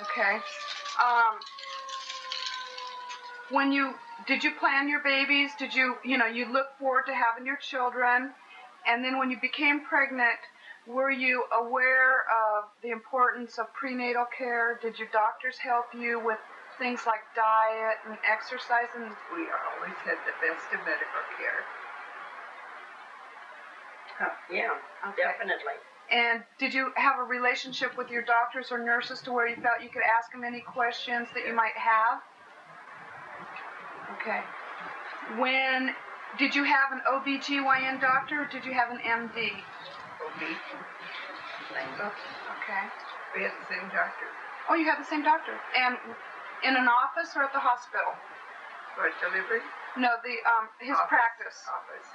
A: Okay. Did you plan your babies? Did you look forward to having your children? And then when you became pregnant, were you aware of the importance of prenatal care? Did your doctors help you with things like diet and exercise? And
D: We always had the best of medical care.
C: Yeah,
A: Okay.
C: definitely.
A: And did you have a relationship with your doctors or nurses to where you felt you could ask them any questions that you might have? Okay. Did you have an OBGYN doctor or did you have an MD?
D: OB.
A: Okay.
D: We had the same doctor.
A: Oh, you had the same doctor. And in an office or at the hospital?
D: For delivery?
A: No, his practice.
D: Office.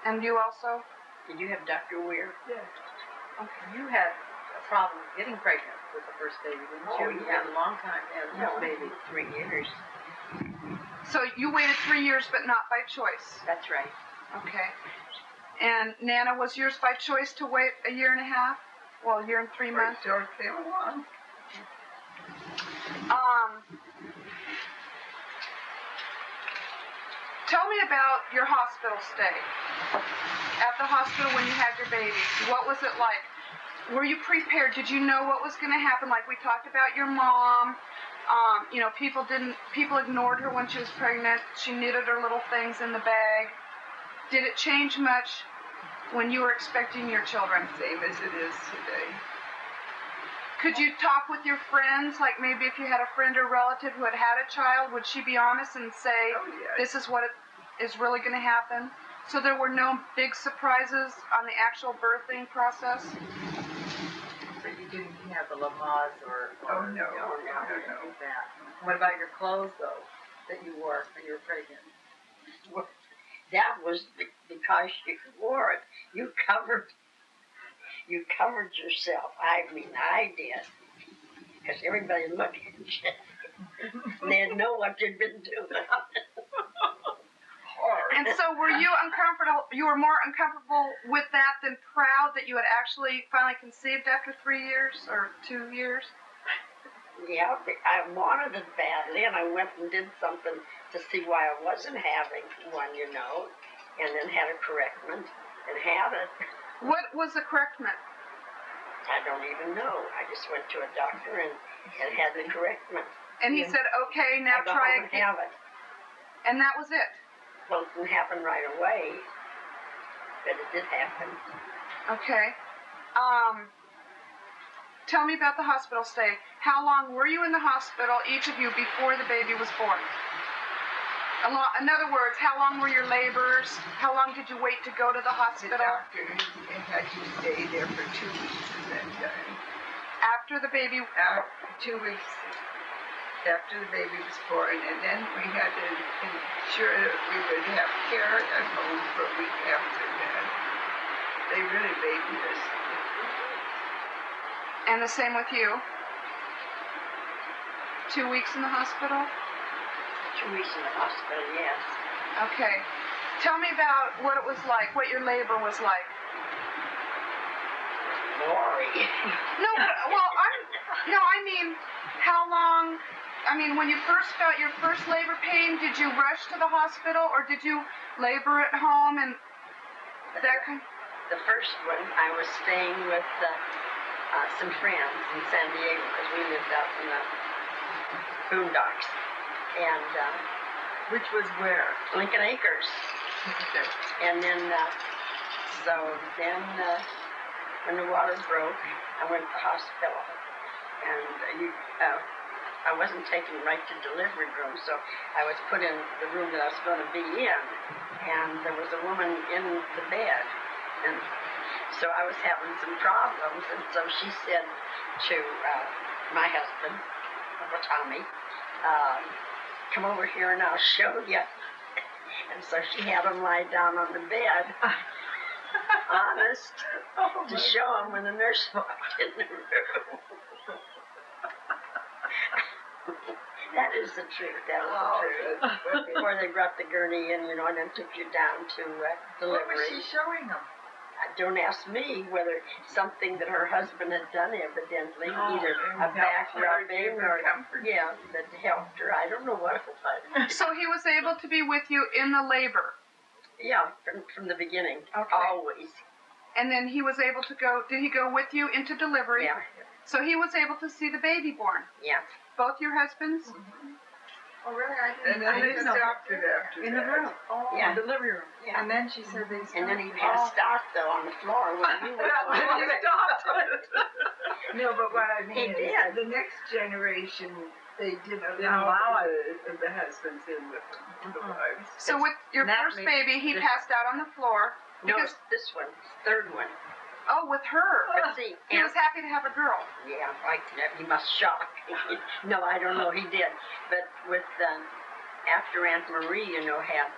A: And you also?
C: Did you have Dr. Weir?
E: Yeah.
A: Okay.
E: You had a problem getting pregnant with the first baby, didn't you? You
C: Yeah.
E: had a long time to have the first baby.
C: 3 years.
A: So you waited 3 years, but not by choice.
C: That's right.
A: Okay. And Nana, was yours by choice to wait a year and a half? Well, a year and 3 months?
D: George came along.
A: Tell me about your hospital stay. At the hospital when you had your baby. What was it like? Were you prepared? Did you know what was going to happen? Like we talked about your mom. People ignored her when she was pregnant. She knitted her little things in the bag. Did it change much when you were expecting your children?
D: Same as it is today.
A: Could you talk with your friends? Like maybe if you had a friend or relative who had had a child, would she be honest and say,
D: Oh, yes.
A: this is what is really going to happen? So there were no big surprises on the actual birthing process?
E: So you didn't have the Lamaze or
D: Oh, no.
E: that. What about your clothes, though, that you wore when you were pregnant?
C: Well, that was because you wore it. You covered yourself. I mean, I did. Because everybody looked at you. And they'd know what you'd been doing.
A: And so were you uncomfortable? You were more uncomfortable with that than proud that you had actually finally conceived after 3 years or 2 years?
C: Yeah, I wanted it badly, and I went and did something to see why I wasn't having one, and then had a correctment and had it.
A: What was the correctment?
C: I don't even know. I just went to a doctor and had the correctment.
A: And he said, okay, now
C: I go
A: try
C: home and
A: again.
C: have it.
A: And that was it?
C: Well, it didn't happen right away, but it did happen.
A: Okay. Tell me about the hospital stay. How long were you in the hospital, each of you, before the baby was born? In other words, how long were your labors? How long did you wait to go to the
D: The
A: hospital?
D: doctor had you stay there for 2 weeks and then
A: After the baby...
D: 2 weeks after the baby was born, and then we had to ensure that we would have care at home for a week after that. They really babied us.
A: And the same with you? 2 weeks in the hospital?
C: 2 weeks in the hospital, yes.
A: Okay. Tell me about what it was like, what your labor was like.
C: Glory.
A: No, I mean, how long, when you first felt your first labor pain, did you rush to the hospital or did you labor at home and that kind?
C: The first one, I was staying with some friends in San Diego because we lived out in the boondocks. And
E: Which was where?
C: Lincoln Acres. And then, when the water broke, I went to the hospital. And I wasn't taken right to delivery room, so I was put in the room that I was going to be in. And there was a woman in the bed. And so I was having some problems. And so she said to my husband, Tommy, come over here and I'll show you. And so she had him lie down on the bed, honest, to show him when the nurse walked in the room. That is the truth. That was the truth. Before they brought the gurney in, and then took you down to delivery.
D: What was she showing them?
C: Don't ask me whether something that her husband had done evidently, either a back rubbing or that helped her. I don't know what it was.
A: So he was able to be with you in the labor?
C: Yeah, from the beginning,
A: Okay.
C: always.
A: And then he was able to go, did he go with you into delivery?
C: Yeah.
A: So he was able to see the baby born.
C: Yeah.
A: Both your husbands?
B: Oh, really? I
D: And
B: didn't.
D: then
B: I
D: they
B: didn't know.
D: stopped it after
E: In the
D: that.
E: room.
B: Oh,
C: Yeah.
E: The living room.
C: Yeah.
B: And then she said they.
C: And then he
B: stopped it.
C: passed out though on the floor when you were
D: No, but what I mean
C: He
D: is
C: did.
D: the next generation, they didn't
E: Didn't allow
D: allow the husbands in with them, the wives.
A: So with your
B: That
A: first
B: makes
A: baby, he
C: this-
A: passed out on the floor.
C: No,
A: Because,
C: it's this one, third one.
A: oh, with her.
C: But see,
A: He was happy to have a girl.
C: yeah, right. He must shock. No, I don't know. He did. But with after Aunt Marie, had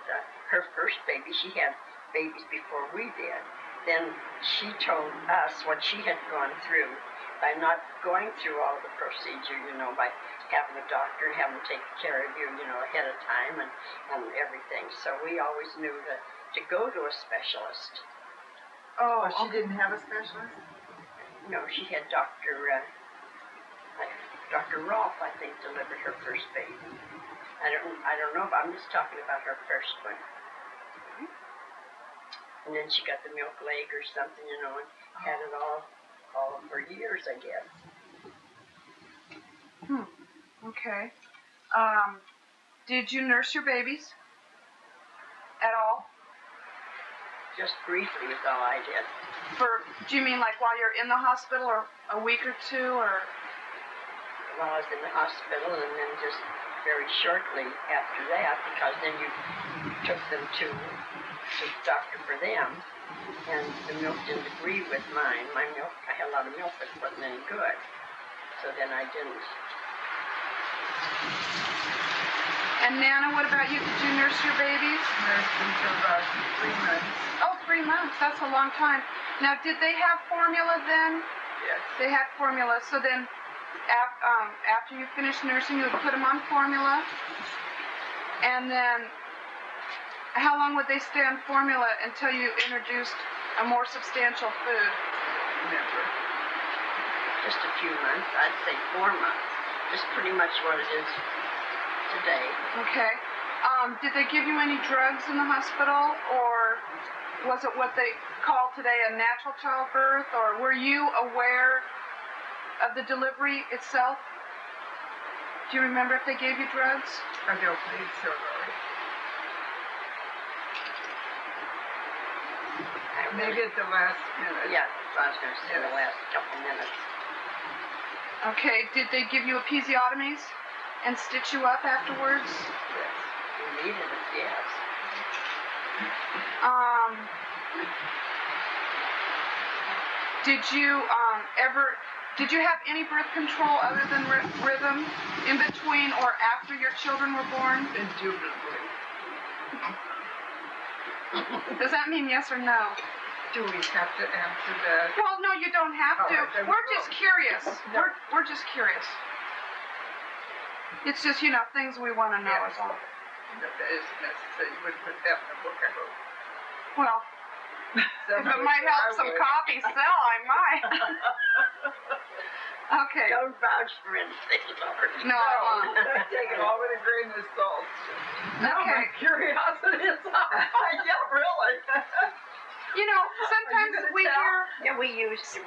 C: her first baby, she had babies before we did. Then she told us what she had gone through by not going through all the procedure, by having a doctor and having to take care of you, ahead of time and everything. So we always knew to go to a specialist.
A: Oh,
B: Oh, she didn't have a specialist?
C: No, she had Dr. Rolfe, I think, delivered her first baby. I don't know, but I'm just talking about her first one. And then she got the milk leg or something, and had it all for years, I guess.
A: okay. Did you nurse your babies? At all?
C: Just briefly was all I did.
A: Do you mean like while you're in the hospital or a week or two or?
C: While I was in the hospital, and then just very shortly after that, because then you took them to the doctor for them, and the milk didn't agree with mine. My milk, I had a lot of milk, but it wasn't any good. So then I didn't.
A: And Nana, what about you? Did you nurse your babies?
D: Nursed them for about 3 months.
A: Oh, 3 months. That's a long time. Now, did they have formula then?
D: Yes.
A: They had formula. So then, after you finished nursing, you would put them on formula. And then, how long would they stay on formula until you introduced a more substantial food?
D: Never.
C: Just a few months. I'd say 4 months. Just pretty much what it is today.
A: Okay. Did they give you any drugs in the hospital, or was it what they call today a natural childbirth, or were you aware of the delivery itself? Do you remember if they gave you drugs?
D: I don't think so, Lori. Maybe at the last minute.
C: Yeah, I was going to say the last couple minutes.
A: Okay. Did they give you episiotomies and stitch you up afterwards?
D: Yes.
C: We needed it, yes.
A: Did you have any birth control other than rhythm in between or after your children were born?
D: Indubitably.
A: Does that mean yes or no?
D: Do we have to answer that?
A: Well, no, you don't have to.
D: All right, then we
A: We're just
D: won't.
A: curious.
D: No.
A: We're just curious. It's just, things we want to know
D: Yes.
A: is all.
D: No, that isn't necessary. You wouldn't put that in the book, I hope.
A: Well, if it might help some copies sell, I might. Okay.
C: Don't vouch for anything, Lord.
A: No, I won't.
D: Take it all with a grain of salt.
A: Okay.
E: Curiosity is yeah, really.
A: Sometimes we hear.
C: Yeah, we used,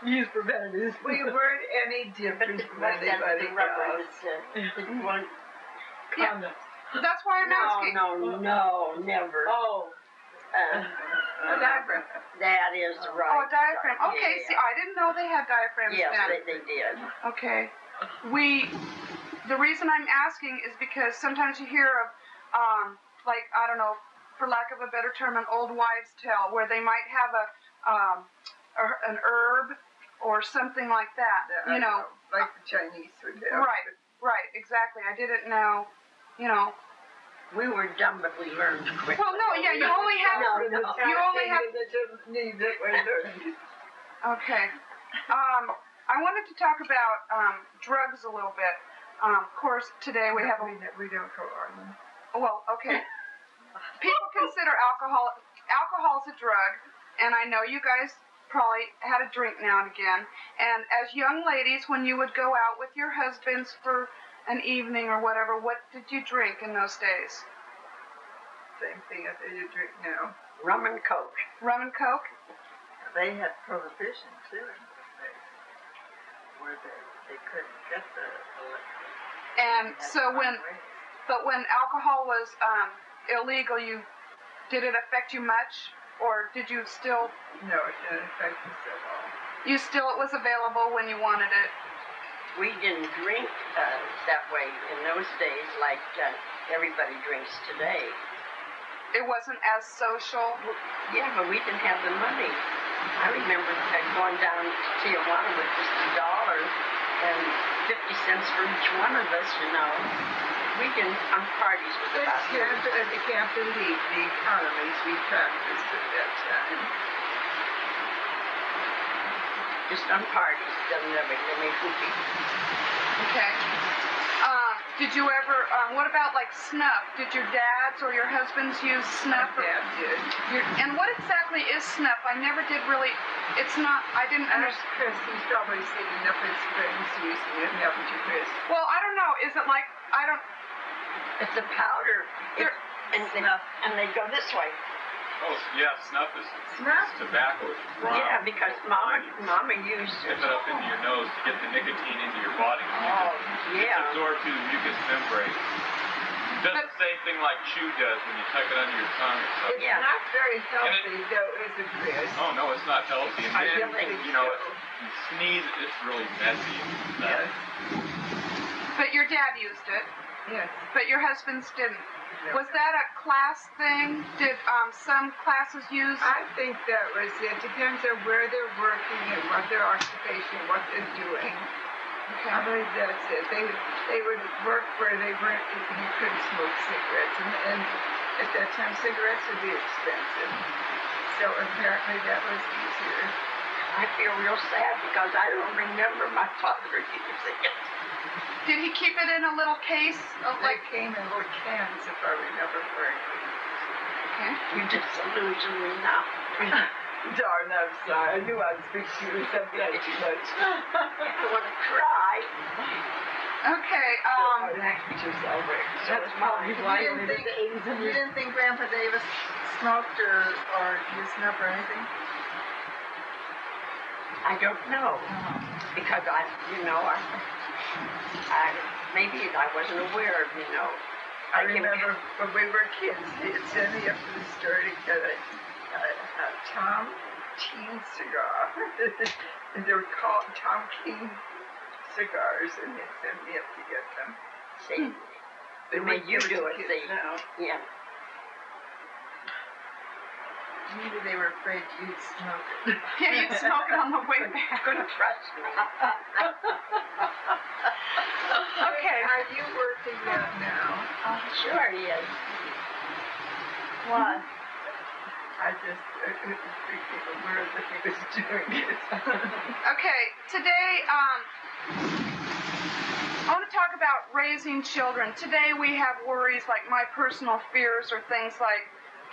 E: Use preventatives.
D: We weren't any different from anybody else.
C: One.
A: Yeah. That's why I'm asking.
C: No, never.
E: Oh.
C: That is right.
A: Oh, a diaphragm. Okay,
C: Yeah.
A: see, I didn't know they had diaphragms
C: Yes,
A: then.
C: they did.
A: Okay. The reason I'm asking is because sometimes you hear of, I don't know, for lack of a better term, an old wives' tale, where they might have an herb or something like that.
D: I know, like the Chinese would have.
A: Right, exactly. I didn't know,
C: We were dumb, but we learned quick.
A: Well, no, yeah, you only have.
C: No.
A: You only have.
D: That didn't need it, we learned.
A: Okay. I wanted to talk about drugs a little bit. Of course, today we have.
D: We don't go on them.
A: Well, okay. People consider alcohol's a drug, and I know you guys probably had a drink now and again. And as young ladies, when you would go out with your husbands for an evening or whatever, what did you drink in those days?
D: Same thing as you drink now.
C: Rum and Coke.
A: Rum and Coke?
D: They had prohibition too. where they couldn't get the
A: And so when alcohol was illegal, did it affect you much, or did you still?
D: No, it didn't affect us at all.
A: It was available when you wanted it.
C: We didn't drink that way in those days like everybody drinks today.
A: It wasn't as social.
C: Yeah, but we didn't have the money. I remember going down to Tijuana with just $1 and 50 cents for each one of us, you know. We didn't, on parties with about
D: I can't believe the economies we practiced at that time.
C: just on parties, doesn't make whoopee.
A: Okay. Did you ever, what about like snuff? Did your dads or your husbands use snuff?
D: My dad did.
A: And what exactly is snuff? I never did really, it's not, I didn't understand.
D: Chris, he's probably seen enough experience using it, haven't you, Chris?
A: Well, I don't know. Is it like,
C: It's a powder. And they go this way.
F: Oh, yeah, snuff is tobacco. It's raw.
C: Yeah, because Mama used
F: Sip it up into your nose to get the nicotine into your body.
C: yeah.
F: It's absorbed through the mucous membrane. It does the same thing like chew does when you tuck it under your tongue.
D: It's not very healthy, though, is it, Chris?
F: Oh, no, it's not healthy. And
C: I
F: then,
C: think
F: you know, you sneeze, it's really messy.
D: Yes.
A: but your dad used it,
D: Yes.
A: but your husbands didn't.
D: No.
A: Was that a class thing? Did some classes use?
D: I think that was it. Depends on where they're working and what their occupation, what they're doing.
A: Okay.
D: I believe that's it. They would work where they weren't, you couldn't smoke cigarettes. And at that time, cigarettes would be expensive. So apparently that was easier.
C: I feel real sad because I don't remember my father using it.
A: Did he keep it in a little case?
D: They came in little cans, if I remember correctly.
A: Okay.
C: You disillusion me now.
D: Darn, I'm sorry. I knew I'd speak to you sometime too much.
C: I want to cry.
A: Okay.
C: That's probably why
D: You didn't think Grandpa Davis smoked or used snuff or anything?
C: I don't know. Because maybe I wasn't aware of,
D: I remember when we were kids, he'd send me up to the store to get a Tom Teen cigar. And they were called Tom King cigars, and he'd send me up to get them.
C: See, the way you do it, see.
D: Now.
C: Yeah.
D: Maybe they were afraid you'd smoke it.
A: Yeah, you'd smoke it on the way back.
C: Couldn't trust me.
A: Okay.
D: Are you working that now?
C: Sure he is.
A: What?
D: I just became aware that he was doing it.
A: Okay, today, I want to talk about raising children. Today we have worries like my personal fears or things like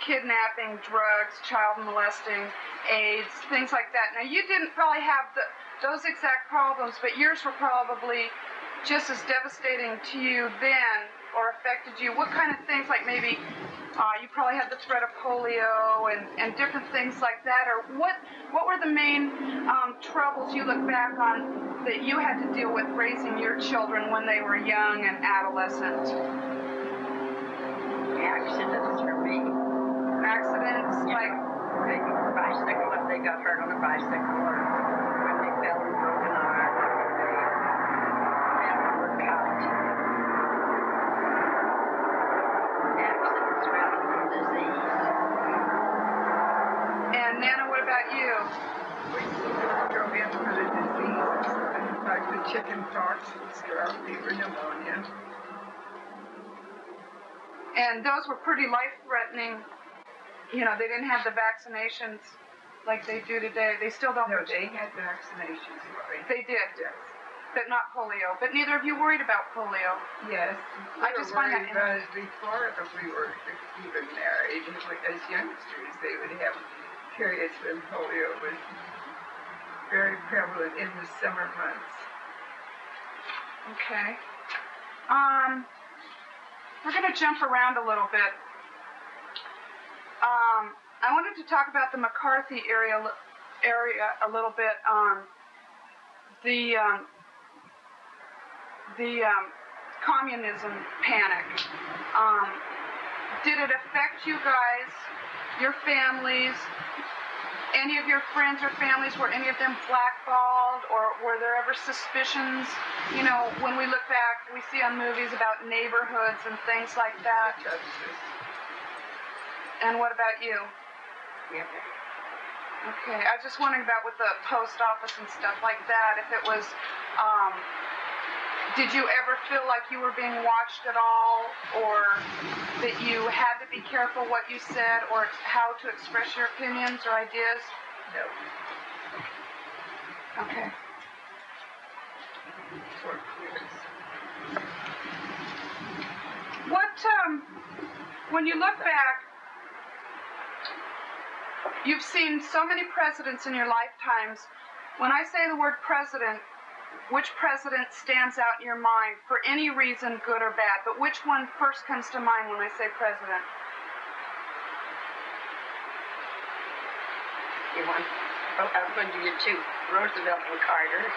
A: kidnapping, drugs, child molesting, AIDS, things like that. Now you didn't probably have those exact problems, but yours were probably just as devastating to you then or affected you. What kind of things, like maybe you probably had the threat of polio and different things like that, or what were the main troubles you look back on that you had to deal with raising your children when they were young and adolescent?
C: Accidents for me.
A: Accidents, like
C: Maybe a bicycle, if they got hurt on a bicycle, or when they fell and broke an arm, or they were cut. Accidents rather than disease.
A: and Nana, what about you?
D: We drove in for the disease, like the chicken pox and scarlet fever, pneumonia.
A: And those were pretty life-threatening. They didn't have the vaccinations like they do today. They still don't.
D: No, they had vaccinations, Lori.
A: They did,
D: Yes.
A: but not polio. But neither of you worried about polio.
D: Yes.
A: I just find that
D: worried about it before we were even married. As youngsters, they would have periods when polio was very prevalent in the summer months.
A: Okay. We're going to jump around a little bit. I wanted to talk about the McCarthy area a little bit. the communism panic. Did it affect you guys, your families, any of your friends or families? Were any of them blackballed, or were there ever suspicions? You know, when we look back, we see on movies about neighborhoods and things like that. And what about you?
C: Yeah.
A: Okay, I was just wondering about with the post office and stuff like that, if it was, did you ever feel like you were being watched at all, or that you had to be careful what you said, or how to express your opinions or ideas?
D: No.
A: Okay. What, when you look back, you've seen so many presidents in your lifetimes. When I say the word president, which president stands out in your mind for any reason, good or bad? But which one first comes to mind when I say president?
C: I'm going to give you two, Roosevelt and Carter.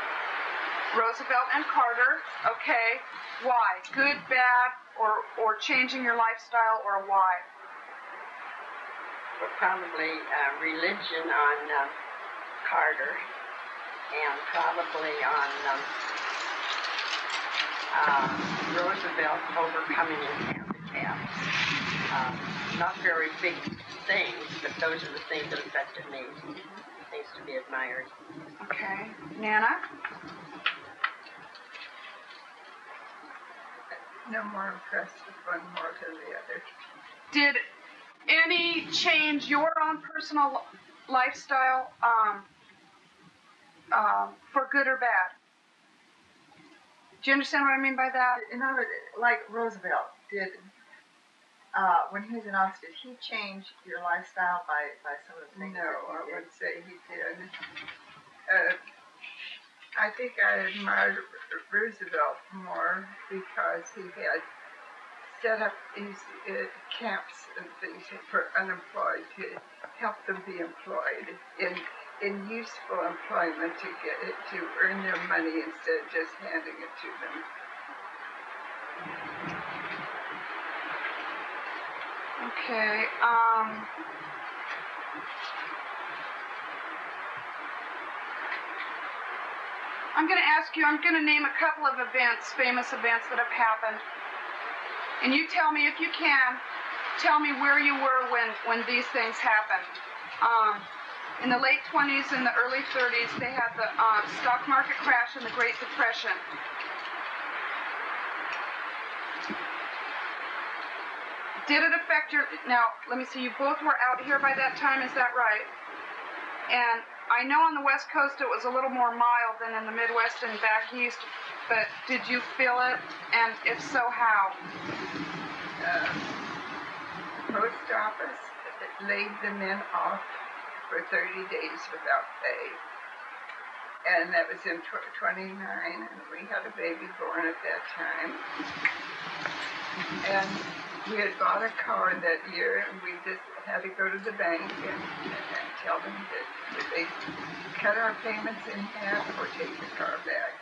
A: Roosevelt and Carter, okay. Why? Good, bad, or changing your lifestyle, or why?
C: Well, probably religion on Carter, and probably on Roosevelt overcoming his handicaps. Not very big things, but those are the things that affected me. Things to be admired.
A: Okay. Nana?
D: No more impressed with one more than the other.
A: Did any change your own personal lifestyle for good or bad? Do you understand what I mean by that?
B: You know, like Roosevelt did, when he was in office, did he change your lifestyle by some of the things?
D: No, I would say he did. I think I admired Roosevelt more because he had set up these camps and things for unemployed to help them be employed in useful employment to earn their money instead of just handing it to them.
A: Okay. I'm going to name a couple of events, famous events that have happened. And you tell me, if you can, tell me where you were when these things happened. In the late 20s and the early 30s, they had the stock market crash and the Great Depression. Did it affect your, now, let me see, you both were out here by that time, is that right? And I know on the West Coast it was a little more mild than in the Midwest and back east, but did you feel it? And if so, how?
D: Post office laid the men off for 30 days without pay. And that was in 29, and we had a baby born at that time. And we had bought a car that year, and we just had to go to the bank and tell them that they cut our payments in half or take the car back.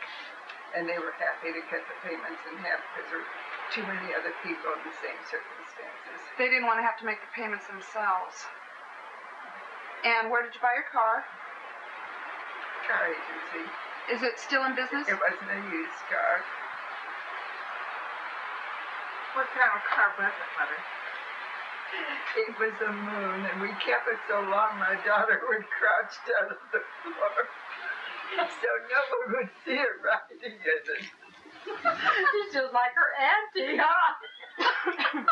D: And they were happy to cut the payments in half because there were too many other people in the same circumstances.
A: They didn't want to have to make the payments themselves. And where did you buy your car?
D: Car agency.
A: Is it still in business?
D: It wasn't a used car.
B: What kind of car was it, Mother?
D: It was a Moon, and we kept it so long my daughter would crouch down on the floor. So no one would see her riding in it.
C: She's just like her auntie, huh?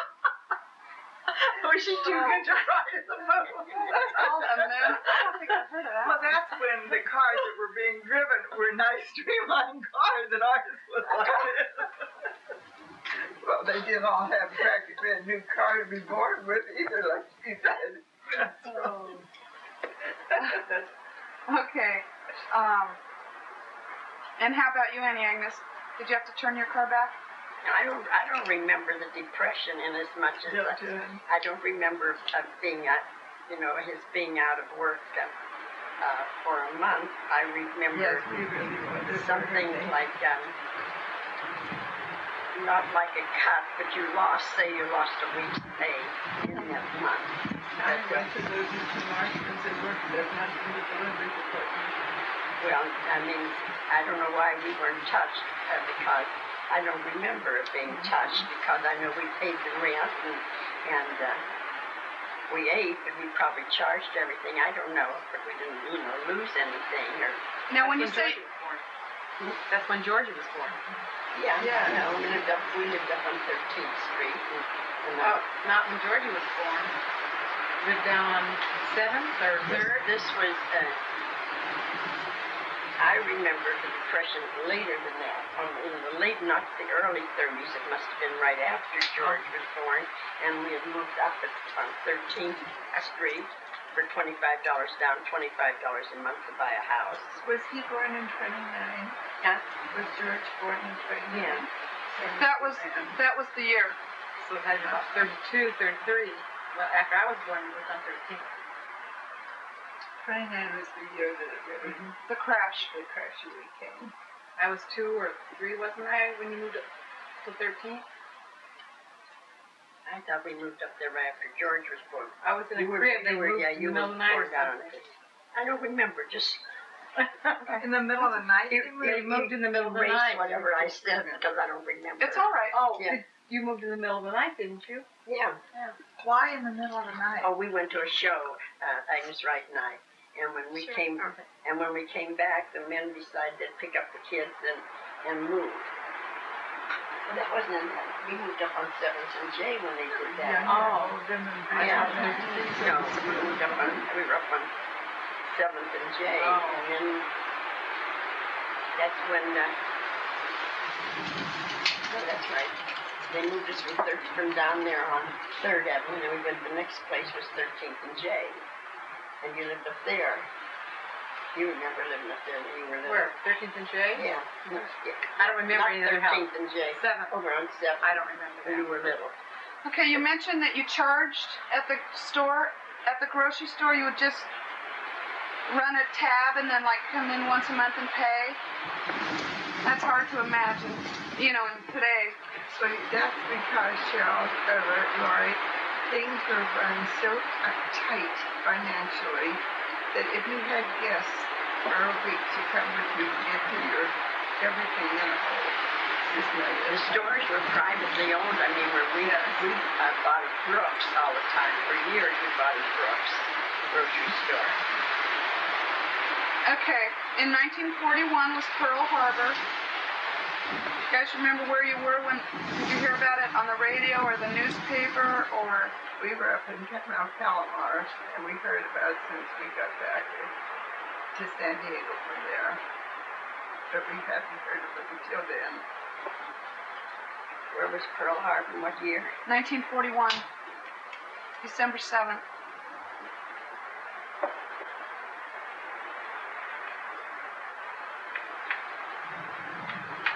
B: Was she too good to ride in the Moon?
A: That's called a Moon. I don't think I've heard of that.
B: Well, that's when the cars that were being driven were nice streamlined cars, and ours was like this.
D: Well, they didn't all have practically a new car to be born with either, like you said.
A: Okay. And how about you, Agnes? Did you have to turn your car back?
C: I don't remember the Depression in as much as I don't remember being his being out of work for a month. I remember
D: Yes, we really wanted
C: something like not like a cut, but you lost, say you lost a week's pay in that month.
D: I went to lose it too much because it worked that much in the delivery department.
C: Well, I mean, I don't know why we weren't touched, because I don't remember it being touched, because I know we paid the rent and we ate, but we probably charged everything. I don't know, but we didn't, lose anything. Or
A: Now, when you say
E: That's when Georgia was born.
C: yeah, we lived up on 13th Street.
E: Oh, not when Georgia was born. Lived down on 7th or 3rd.
C: This was, I remember the Depression later than that. In the late, not the early 30s, it must have been right after George was born, and we had moved up on 13th Street for $25 down, $25 a month to buy a house.
D: Was he born in 29?
C: Huh?
D: Was George born in 29?
C: Yeah.
A: that was the year.
E: So it had about 32, 33. Well, after I was born, it was on 13th.
D: 29 was the year that it really,
A: The crash.
D: the crash really came.
E: I was 2 or 3, wasn't I, when you moved up to 13th?
C: I thought we moved up there right after George was born.
E: I was in a
C: You were,
E: crib. They
C: you were,
E: moved
C: yeah,
E: in
C: you
E: the
C: were
E: middle of the night or
C: born down.
E: something.
C: I don't remember, just
D: In the middle of the night?
E: They moved in the middle of the
C: erase
E: night.
C: whatever I said because I don't remember.
A: It's all right.
E: Oh,
C: Yeah.
E: you moved in the middle of the night, didn't you?
C: Yeah.
D: Why in the middle of the night?
C: Oh, we went to a show, Agnes Wright and I, and when we came back, the men decided to pick up the kids and move. Well, that wasn't in that. We moved up on 7th and J when they did that.
E: Oh.
D: Then
C: Yeah. No, we were up on 7th and J, and then that's when. Oh, that's right. They moved us from down there on 3rd Avenue, and we went. The next place was 13th and J, and you lived up there. You remember living up there when you were little?
E: Where? 13th and J?
C: Yeah.
E: I don't remember any other house.
C: 13th and J.
E: 7th.
C: Over on 7th.
E: I don't remember
C: When
E: that.
C: you were little.
A: Okay, you mentioned that you charged at the store, at the grocery store. You would just run a tab and then like come in once a month and pay. That's hard to imagine, in today.
D: So that's because, Cheryl, Lori, things were run so tight financially that if you had guests for a week to come with you to get to your everything in a whole,
C: The stores were privately owned. I mean, we bought at Brooks all the time. For years, we bought at Brooks, the grocery store.
A: Okay, in 1941 was Pearl Harbor. You guys remember where you were did you hear about it on the radio or the newspaper or?
D: We were up in Mount Palomar, and we heard about it since we got back to San Diego from there. But we hadn't heard of it until then.
C: Where was Pearl Harbor? What year?
A: 1941, December 7th.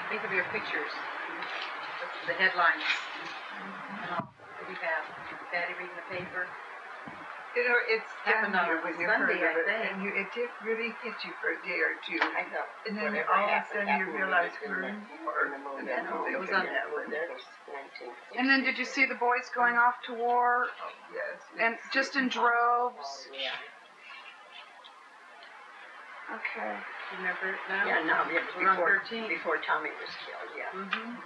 E: Think of your pictures. The headlines. What do you have? Daddy reading the paper.
D: It's
E: Happened on
D: done when you
E: Sunday,
D: heard of it,
E: I think.
D: and it did really hit you for a day or two.
C: I know.
D: And then
C: Whatever
D: all of a
C: happened,
D: sudden you
C: happened
D: realize
C: in
D: we're
C: the-
D: in war. And then
E: It was
D: on
E: on
C: That was 1960.
A: And then did you see the boys going off to war
D: Yes.
A: and just in droves?
C: Oh, yeah.
A: Okay.
E: Remember it now?
C: Yeah, no, it was
E: We're on
C: before,
E: 13.
C: before Tommy was killed, yeah.
E: Mm-hmm.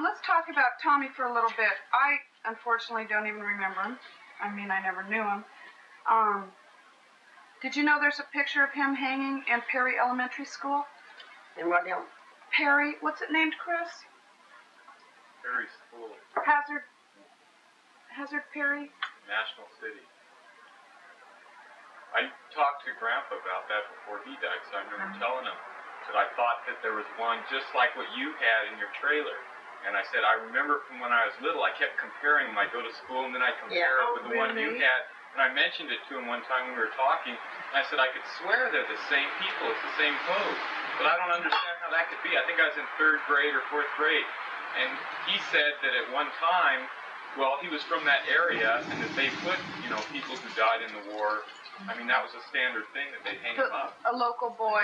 A: Let's talk about Tommy for a little bit. I unfortunately don't even remember him. I mean, I never knew him. Did you know there's a picture of him hanging in Perry Elementary School?
C: And what else?
A: Perry, what's it named, Chris?
F: Very school,
A: Hazard Perry?
F: National City. I talked to Grandpa about that before he died, so I remember telling him that I thought that there was one just like what you had in your trailer. And I said, I remember from when I was little, I kept comparing them. I'd go to school and then I'd compare it with the one you had. And I mentioned it to him one time when we were talking. And I said, I could swear they're the same people. It's the same pose. But I don't understand how that could be. I think I was in 3rd grade or 4th grade. And he said that at one time, well, he was from that area and that they put, people who died in the war. I mean, that was a standard thing that they'd hang them up
A: A local boy.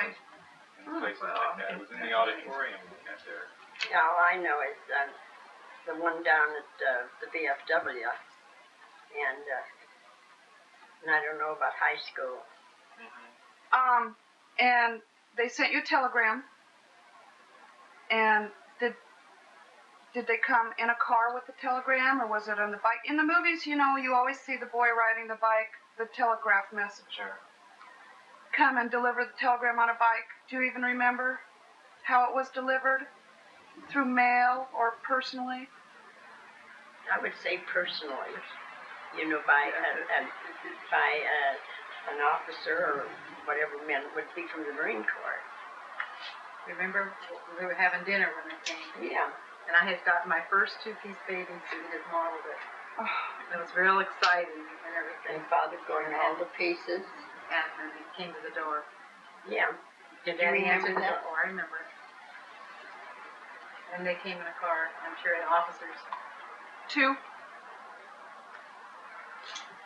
F: in places like that. It was in the auditorium at there.
C: All I know is the one down at the VFW, and I don't know about high school.
A: And they sent you a telegram. And did they come in a car with the telegram, or was it on the bike? In the movies, you know, you always see the boy riding the bike, the telegraph messenger, come and deliver the telegram on a bike. Do you even remember how it was delivered? Through mail or personally?
C: I would say personally, you know, by an officer or whatever men would be from the Marine Corps.
E: Remember, we were having dinner when they came.
C: Yeah.
E: And I had gotten my first two-piece bathing suit and had modeled it. It was real exciting and everything.
C: And Father going all the pieces.
E: And he came to the door.
C: Yeah.
E: Did Daddy answer the door? Oh, I remember. And they came in a car, I'm sure, the officers.
A: 2?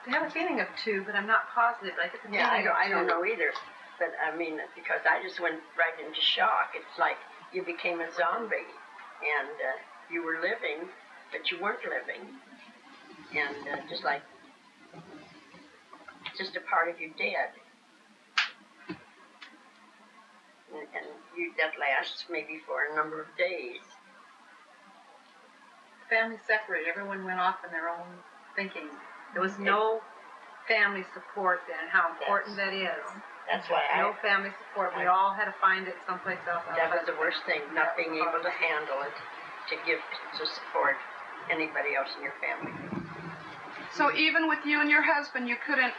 E: I have a feeling of 2, but I'm not positive. I get the feeling
C: I don't know either. But I mean, because I just went right into shock. It's like you became a zombie, and you were living, but you weren't living, and just a part of you dead. And that lasts maybe for a number of days.
E: The family separated. Everyone went off in their own thinking. There was no family support then, and how important that is.
C: That's why
E: no family support. We all had to find it someplace else.
C: That was the worst thing, not being able to handle it, to support anybody else in your family.
A: So even with you and your husband, you couldn't?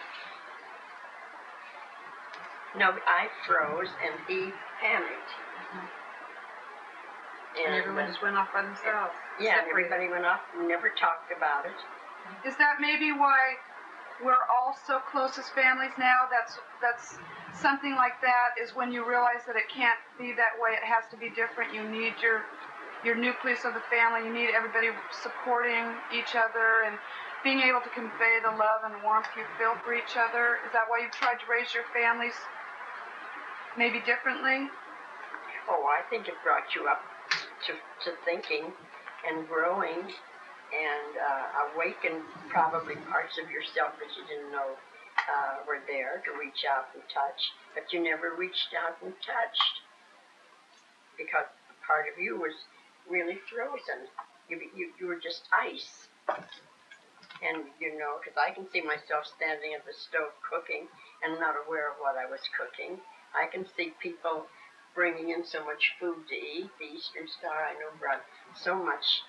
C: No, I froze and he panicked.
E: And everyone just went off by themselves.
C: Yeah, everybody went off and never talked about it.
A: Is that maybe why we're all so close as families now? That's something like that is when you realize that it can't be that way. It has to be different. You need your nucleus of the family. You need everybody supporting each other and being able to convey the love and warmth you feel for each other. Is that why you've tried to raise your families maybe differently?
C: Oh, I think it brought you up to thinking and growing and awakened probably parts of yourself that you didn't know were there to reach out and touch, but you never reached out and touched because part of you was really frozen. You were just ice. And, you know, because I can see myself standing at the stove cooking and not aware of what I was cooking. I can see people bringing in so much food to eat. The Eastern Star, I know, brought so much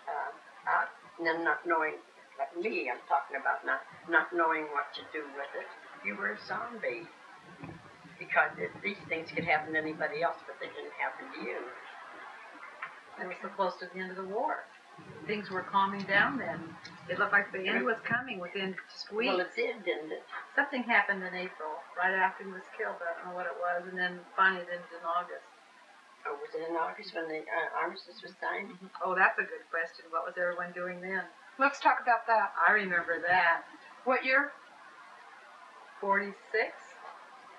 C: out, and then not knowing, like me, I'm talking about not knowing what to do with it. You were a zombie. Because these things could happen to anybody else, but they didn't happen to you.
E: It was so close to the end of the war. Things were calming down then. It looked like the end was coming within just weeks.
C: Well, it did, didn't it?
E: Something happened in April, right after he was killed. I don't know what it was, and then finally it ended in August.
C: Oh, was it in August when the armistice was signed?
E: Mm-hmm. Oh, that's a good question. What was everyone doing then?
A: Let's talk about that.
E: I remember that.
A: What year?
E: 46?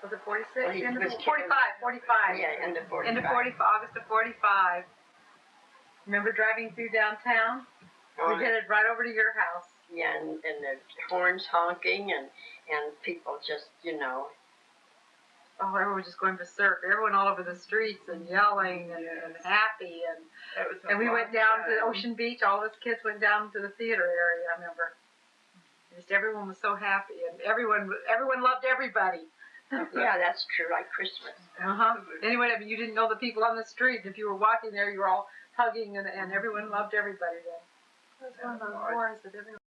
E: Was it 46?
C: Well,
E: End of 45.
C: Yeah, end of 45.
E: End of 45, August of 45. Remember driving through downtown?
C: Oh,
E: We headed right over to your house.
C: yeah, and the horns honking and people just, you know.
E: Oh, everyone was just going berserk. Everyone all over the streets and yelling and happy. And we went down to Ocean Beach. All of us kids went down to the theater area, I remember. Just everyone was so happy. And everyone loved everybody.
C: Yeah, that's true, like Christmas.
E: Anyway, I mean, you didn't know the people on the street. If you were walking there, you were all hugging, and everyone loved everybody then. It was one of those wars that everyone